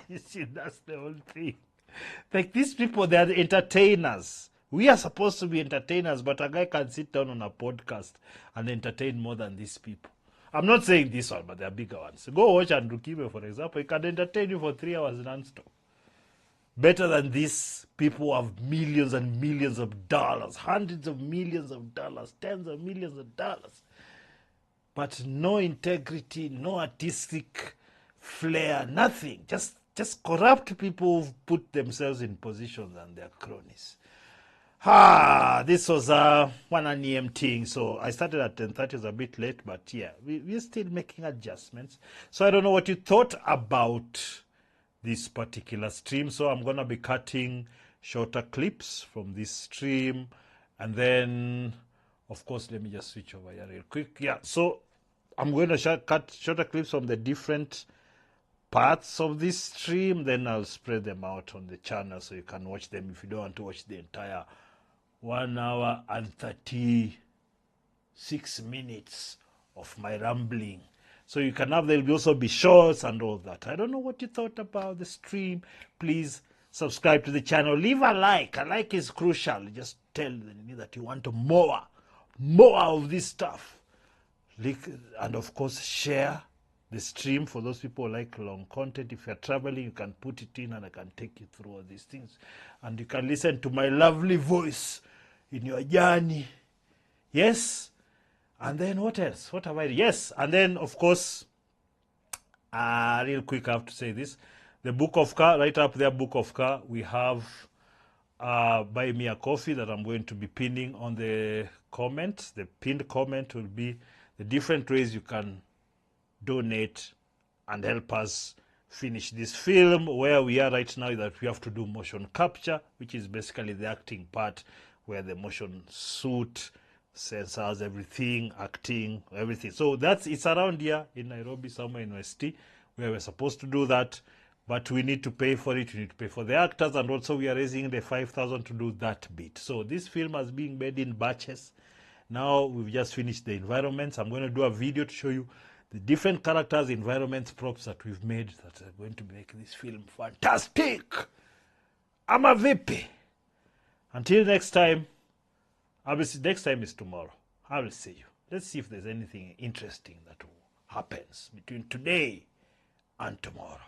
You see, that's the whole thing. Like, these people, they are the entertainers. We are supposed to be entertainers, but a guy can sit down on a podcast and entertain more than these people. I'm not saying this one, but there are bigger ones. Go watch Andrew Kibe, for example. He can entertain you for 3 hours non-stop. Better than these people who have millions and millions of dollars, hundreds of millions of dollars, tens of millions of dollars. But no integrity, no artistic flair, nothing. Just corrupt people who've put themselves in positions and their cronies. This was one AM thing. So I started at 10:30, it's a bit late, but yeah, we're still making adjustments. So I don't know what you thought about this particular stream. So I'm going to be cutting shorter clips from this stream. And then, of course, let me just switch over here real quick. Yeah, so I'm going to cut shorter clips from the different parts of this stream. Then I'll spread them out on the channel so you can watch them if you don't want to watch the entire 1 hour and 36 minutes of my rambling. So you can have, there will also be shorts and all that. I don't know what you thought about the stream. Please subscribe to the channel. Leave a like. A like is crucial. Just tell me that you want more of this stuff. And of course, share the stream for those people who like long content. If you're traveling, you can put it in and I can take you through all these things. And you can listen to my lovely voice in your journey. Yes. And then what else? What have I? Yes. And then, of course, real quick, I have to say this. The Book of Car, right up there, Book of Car, we have Buy Me a Coffee that I'm going to be pinning on the comment. The pinned comment will be the different ways you can donate and help us finish this film. Where we are right now is that we have to do motion capture, which is basically the acting part, where the motion suit, sensors, everything, acting, everything. So it's around here in Nairobi, somewhere in West, where we're supposed to do that, but we need to pay for it. We need to pay for the actors, and also we are raising the 5,000 to do that bit. So this film is being made in batches. Now we've just finished the environments. I'm going to do a video to show you the different characters, environments, props that we've made that are going to make this film fantastic. I'm a VP. Until next time, next time is tomorrow. I will see you. Let's see if there's anything interesting that happens between today and tomorrow.